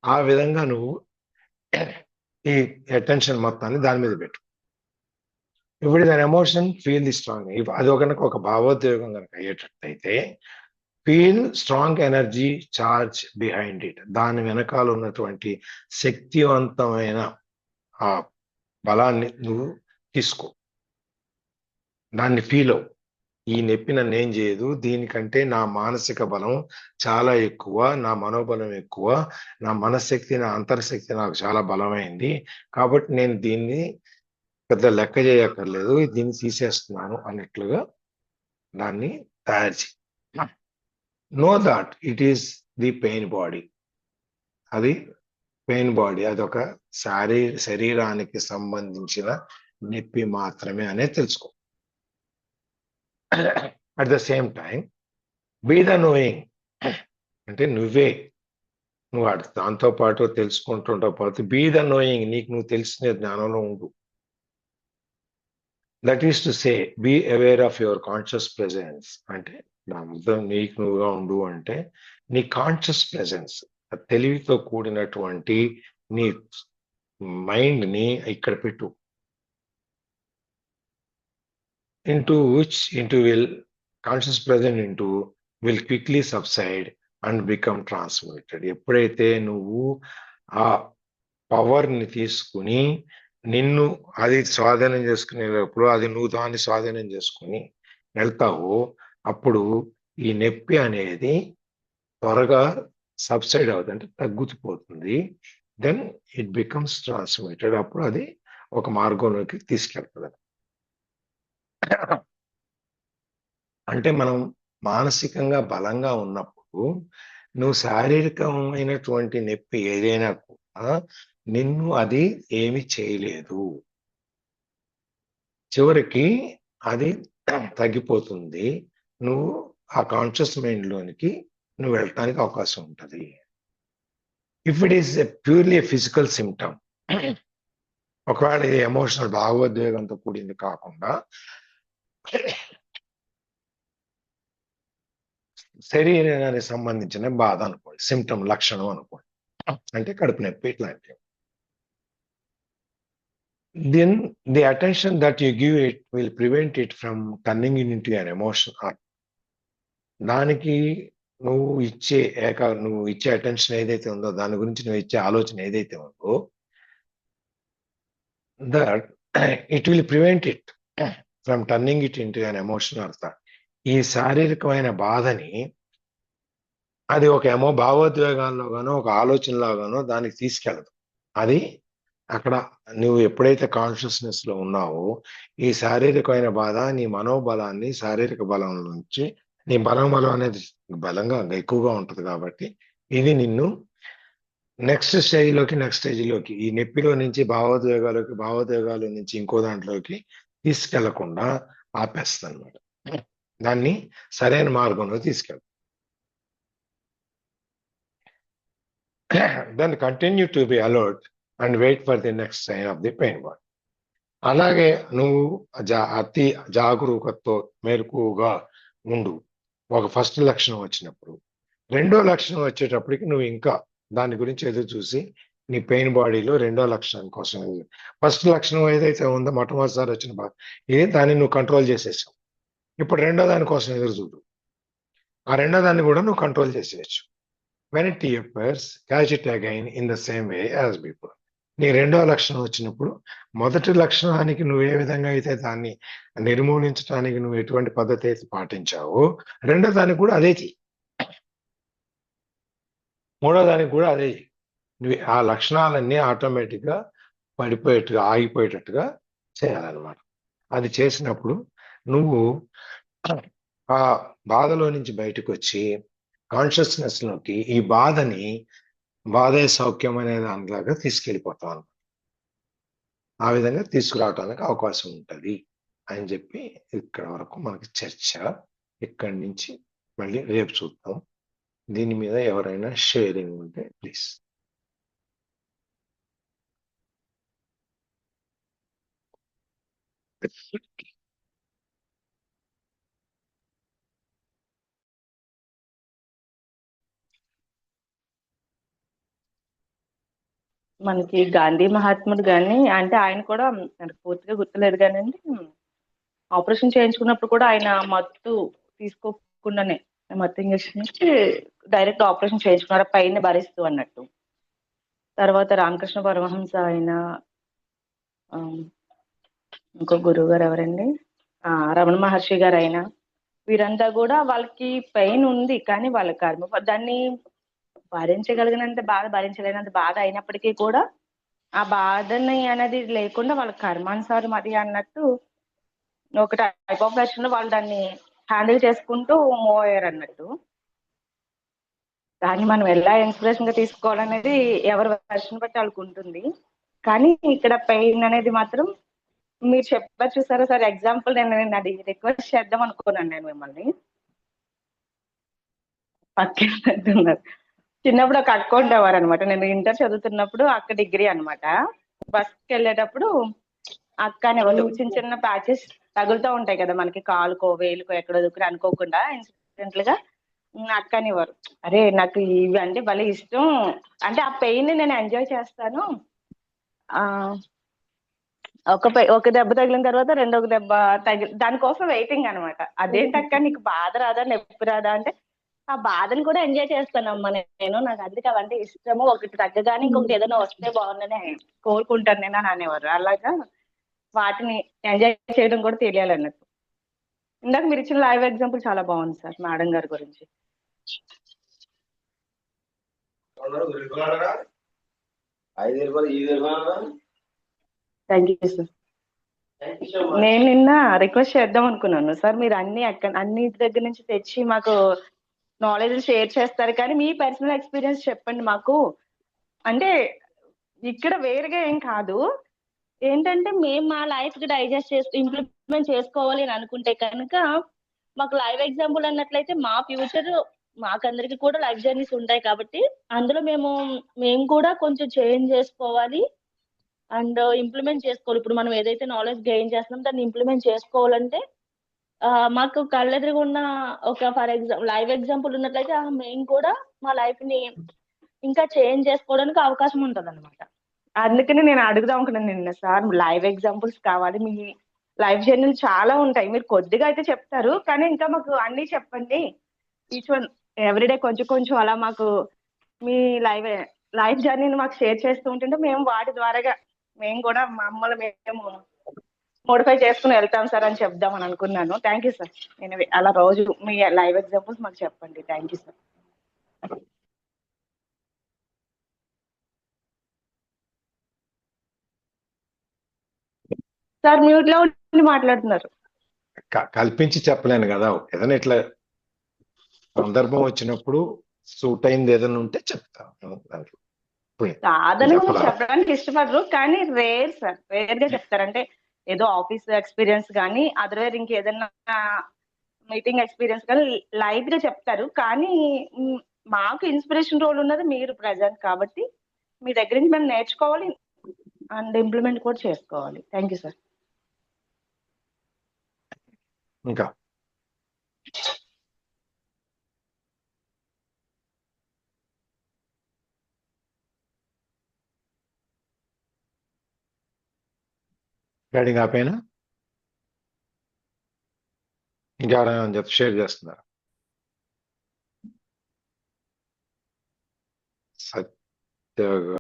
ఆ విధంగా నువ్వు ఈ అటెన్షన్ మొత్తాన్ని దాని మీద పెట్టు. ఇప్పుడు దాని ఎమోషన్ ఫీల్ ది స్ట్రాంగ్. అది కనుక ఒక భావోద్వేగం కనుక అయ్యేటట్టయితే feel strong energy charge behind it. దాని వెనకాల ఉన్నటువంటి శక్తివంతమైన ఆ బలాన్ని నువ్వు తీసుకో, దాన్ని ఫీల్ అవు. ఈ నొప్పి నన్ను ఏం చేయదు, దీనికంటే నా మానసిక బలం చాలా ఎక్కువ, నా మనోబలం ఎక్కువ, నా మనశ్శక్తి, నా అంతర్శక్తి నాకు చాలా బలమైంది, కాబట్టి నేను దీన్ని పెద్ద లెక్క చేయక్కర్లేదు, దీన్ని తీసేస్తున్నాను అన్నట్లుగా దాన్ని తయారు చేయి. Know that it is the pain body. అది పెయిన్ బాడీ, అదొక శరీరానికి సంబంధించిన నొప్పి మాత్రమే అనేది తెలుసుకో. At the same time be the knowing, అంటే నువ్వు దాంతో పాటు తెలుసుకుంటుంటా పాటు బీ ద నోయింగ్, నీకు నువ్వు తెలిసిన జ్ఞానంలో ఉండు. That is to say be aware of your conscious presence. అంటే నా అర్థం నీకు నువ్వుగా ఉండు అంటే నీ కాన్షియస్ ప్రెజెన్స్, తెలివితో కూడినటువంటి నీ మైండ్ ని ఇక్కడ పెట్టు. Conscious present will quickly subside and become transmitted. ఎప్పుడైతే నువ్వు ఆ పవర్ ని తీసుకుని నిన్ను అది స్వాధీనం చేసుకునేటప్పుడు, అది నువ్వు దాన్ని స్వాధీనం చేసుకుని వెళ్తావో, అప్పుడు ఈ నొప్పి అనేది త్వరగా సబ్సైడ్ అవుతుంది, అంటే తగ్గుతుపోతుంది. Then it becomes transmitted. అప్పుడు అది ఒక మార్గంలోకి తీసుకెళ్తుంది. అంటే మనం మానసికంగా బలంగా ఉన్నప్పుడు నువ్వు శారీరకమైనటువంటి నొప్పి ఏదైనా కూడా నిన్ను అది ఏమి చేయలేదు, చివరికి అది తగ్గిపోతుంది. నువ్వు ఆ కాన్షియస్ మైండ్ లోనికి నువ్వు వెళ్ళటానికి అవకాశం ఉంటుంది. If it is purely physical symptom, ఒకవేళ ఇది ఎమోషనల్ భావోద్వేగంతో కూడింది కాకుండా శరీరానికి సంబంధించిన బాధ అనుకోండి, సిమ్టమ్ లక్షణం అనుకోండి, అంటే కడుపు నొప్పి ఇట్లాంటివి, then the attention that you give it will prevent it from turning into an emotion. దానికి నువ్వు ఇచ్చే అటెన్షన్ ఏదైతే ఉందో, దాని గురించి నువ్వు ఇచ్చే ఆలోచన ఏదైతే ఉందో, that it will prevent it from turning it into an emotion are thought. ఈ శారీరకమైన బాధని అది ఒక భావోద్వేగాల్లోగానో ఒక ఆలోచనలాగానో దానికి తీసుకెళ్ళదు. అది అక్కడ నువ్వు ఎప్పుడైతే కాన్షియస్నెస్ లో ఉన్నావో, ఈ శారీరకమైన బాధ నీ మనోబలాన్ని శారీరక బలం నుంచి, నీ బలం అనేది బలంగా ఎక్కువగా ఉంటుంది కాబట్టి ఇది నిన్ను నెక్స్ట్ స్టేజ్లోకి ఈ నొప్పిలో నుంచి భావోద్వేగాల నుంచి ఇంకో దాంట్లోకి తీసుకెళ్లకుండా ఆపేస్తుంది అనమాట. దాన్ని సరైన మార్గంలో తీసుకెళ్తాం. Then continue to be alert and wait for the next sign of the pain body. అలాగే నువ్వు అతి జాగరూకతతో మెలకువగా ఉండు. ఒక ఫస్ట్ లక్షణం వచ్చినప్పుడు, రెండో లక్షణం వచ్చేటప్పటికి నువ్వు ఇంకా దాని గురించి ఎదురు చూసి నీ పెయిన్ బాడీలో రెండో లక్షణం కోసం, ఫస్ట్ లక్షణం ఏదైతే ఉందో మొట్టమొదటిసారి వచ్చిన బాధ, దాన్ని నువ్వు కంట్రోల్ చేసేసావు. ఇప్పుడు రెండో దాని కోసం ఎదురు చూడు. ఆ రెండో దాన్ని కూడా నువ్వు కంట్రోల్ చేసేయచ్చు. When it appears, catch it again in the same way as before. నీ రెండో లక్షణం వచ్చినప్పుడు మొదటి లక్షణానికి నువ్వు ఏ విధంగా అయితే దాన్ని నిర్మూలించడానికి నువ్వు ఎటువంటి పద్ధతి అయితే పాటించావో, రెండో దానికి కూడా అదే చెయ్యి, మూడో దానికి కూడా అదే చెయ్యి. నువ్వు ఆ లక్షణాలన్నీ ఆటోమేటిక్గా ఆగిపోయేటట్టుగా చేయాలన్నమాట. అది చేసినప్పుడు నువ్వు ఆ బాధలో నుంచి బయటకు వచ్చి కాన్షియస్నెస్ లోకి ఈ బాధే సౌఖ్యం అనే దానిలాగా తీసుకెళ్ళిపోతాను. ఆ విధంగా తీసుకురావటానికి అవకాశం ఉంటుంది అని చెప్పి ఇక్కడ వరకు మనకి చర్చ. ఇక్కడి నుంచి మళ్ళీ రేపు చూద్దాం. దీని మీద ఎవరైనా షేరింగ్ ఉంటే ప్లీజ్. మనకి గాంధీ మహాత్ముడు కానీ అంటే ఆయన కూడా నాకు పూర్తిగా గుర్తులేదు కానండి. ఆపరేషన్ చేయించుకున్నప్పుడు కూడా ఆయన మత్తు తీసుకోకుండానే మత్తు ఇంజక్షన్ ఇచ్చి డైరెక్ట్ ఆపరేషన్ చేయించుకున్నారు పైన భరిస్తూ అన్నట్టు. తర్వాత రామకృష్ణ పరమహంస ఆయన ఆ, ఇంకో గురువు గారు ఎవరండి, రమణ మహర్షి గారు అయినా వీరంతా కూడా వాళ్ళకి పెయిన్ ఉంది కానీ వాళ్ళ కర్మ దాన్ని భరించగలిగినంత బాధ భరించలేనంత బాధ అయినప్పటికీ కూడా ఆ బాధని అనేది లేకుండా వాళ్ళ కర్మానుసారం అది అన్నట్టు ఒక టైప్ ఆఫ్ వెర్షన్ లో వాళ్ళు దాన్ని హ్యాండిల్ చేసుకుంటూ మూవ్ అయ్యారు అన్నట్టు. దాన్ని మనం ఎలా ఇన్స్పిరేషన్ గా తీసుకోవాలనేది ఎవరి వెర్షన్ బట్టి వాళ్ళకు ఉంటుంది. కానీ ఇక్కడ పెయిన్ అనేది మాత్రం మీరు చెప్పారు చూసారా సార్ ఎగ్జాంపుల్, నేను అది రిక్వెస్ట్ చేద్దాం అనుకున్నాను నేను మిమ్మల్ని. పక్కన చిన్నప్పుడు ఒక అక్క ఉండేవారు అనమాట. నేను ఇంటర్ చదువుతున్నప్పుడు అక్క డిగ్రీ అనమాట. బస్కి వెళ్ళేటప్పుడు అక్క అనేవాళ్ళు. చిన్న చిన్న ప్యాచెస్ తగులుతూ ఉంటాయి కదా మనకి, కాలుకో వేలుకో ఎక్కడో దుక్కుని అనుకోకుండా ఇన్సిడెంటల్ గా అక్క అనేవారు. అరే నాకు ఇవి అంటే భలే ఇష్టం, అంటే ఆ పెయిన్ ని నేను ఎంజాయ్ చేస్తాను. ఆ ఒక దెబ్బ తగిలిన తర్వాత రెండో దెబ్బ దానికోసం వెయిటింగ్ అనమాట. అదేంటక్క నీకు బాధ రాదా నొప్పి రాదా అంటే, ఆ బాధను కూడా ఎంజాయ్ చేస్తానమ్మా నేను, నాకు అందుకే అవంటే ఇష్టము, ఒకటి తగ్గగానే ఇంకొకటి ఏదైనా వస్తే బాగుందని కోరుకుంటాను నేను అని అనేవారు. అలాగా వాటిని ఎంజాయ్ చేయడం కూడా తెలియాలన్నట్టు. ఇందాక మీరు ఇచ్చిన లైవ్ ఎగ్జాంపుల్ చాలా బాగుంది సార్ మేడం గారి గురించి. Thank you sir. నేను నిన్న రిక్వెస్ట్ చేద్దాం అనుకున్నాను సార్, మీరు అన్ని దగ్గర నుంచి తెచ్చి మాకు నాలెడ్జ్ షేర్ చేస్తారు కానీ మీ పర్సనల్ ఎక్స్పీరియన్స్ చెప్పండి మాకు. అంటే ఇక్కడ వేరుగా ఏం కాదు, ఏంటంటే మేము మా లైఫ్ కి డైజెస్ట్ ఇంప్లిమెంట్ చేసుకోవాలి అని అనుకుంటే కనుక మాకు లైవ్ ఎగ్జాంపుల్ అన్నట్లయితే మా ఫ్యూచర్ మాకందరికి కూడా లైఫ్ జర్నీస్ ఉంటాయి కాబట్టి అందులో మేము కూడా కొంచెం చేంజ్ చేసుకోవాలి అండ్ ఇంప్లిమెంట్ చేసుకోవాలి. ఇప్పుడు మనం ఏదైతే నాలెడ్జ్ గెయిన్ చేస్తున్నాం దాన్ని ఇంప్లిమెంట్ చేసుకోవాలంటే మాకు కళ్ళెదురుగా ఉన్న ఒక ఫర్ ఎగ్జాంపుల్ లైవ్ ఎగ్జాంపుల్ ఉన్నట్లయితే మేము కూడా మా లైఫ్ ని ఇంకా చేంజ్ చేసుకోవడానికి అవకాశం ఉంటుంది అనమాట. అందుకని నేను అడుగుదాం అనుకున్నాను నిన్న, సార్ లైవ్ ఎగ్జాంపుల్స్ కావాలి, మీ లైఫ్ జర్నీలు చాలా ఉంటాయి, మీరు కొద్దిగా అయితే చెప్తారు కానీ ఇంకా మాకు అన్ని చెప్పండి, ఈచ్ వన్ ఎవ్రీడే కొంచెం కొంచెం అలా మాకు మీ లైఫ్ జర్నీని మాకు షేర్ చేస్తూ ఉంటుంటే మేము వాటి ద్వారాగా మేము కూడా మమ్మల్ని మేము మోడిఫై చేసుకుని వెళ్తాం సార్ అని చెప్దామని అనుకున్నాను. Thank you sir. నేను అలా రోజు మీ లైవ్ ఎగ్జాంపుల్స్ మాకు చెప్పండి. Thank you sir. Sir mute లో ఉండి మాట్లాడుతున్నారు. కల్పించి చెప్పలేను కదా, ఏదైనా ఇట్లా సందర్భం వచ్చినప్పుడు సూట్ అయింది ఏదైనా ఉంటే చెప్తాను. దాంట్లో కాదని చెప్పడానికి ఇష్టపడరు కానీ రేర్ సార్, రేర్ గా చెప్తారంటే ఏదో ఆఫీస్ ఎక్స్పీరియన్స్ కానీ అదర్వైజ్ ఇంకేదన్నా మీటింగ్ ఎక్స్పీరియన్స్ కానీ లైట్ గా చెప్తారు. కానీ మాకు ఇన్స్పిరేషన్ రోల్ ఉన్నది మీరు ప్రజెంట్ కాబట్టి మీ దగ్గర నుంచి మేము నేర్చుకోవాలి అండ్ ఇంప్లిమెంట్ కూడా చేసుకోవాలి. Thank you sir. ఇంకా రికార్డింగ్ ఆపేనా, ఇంకెవరైనా చెప్తే షేర్ చేస్తున్నారు. సత్య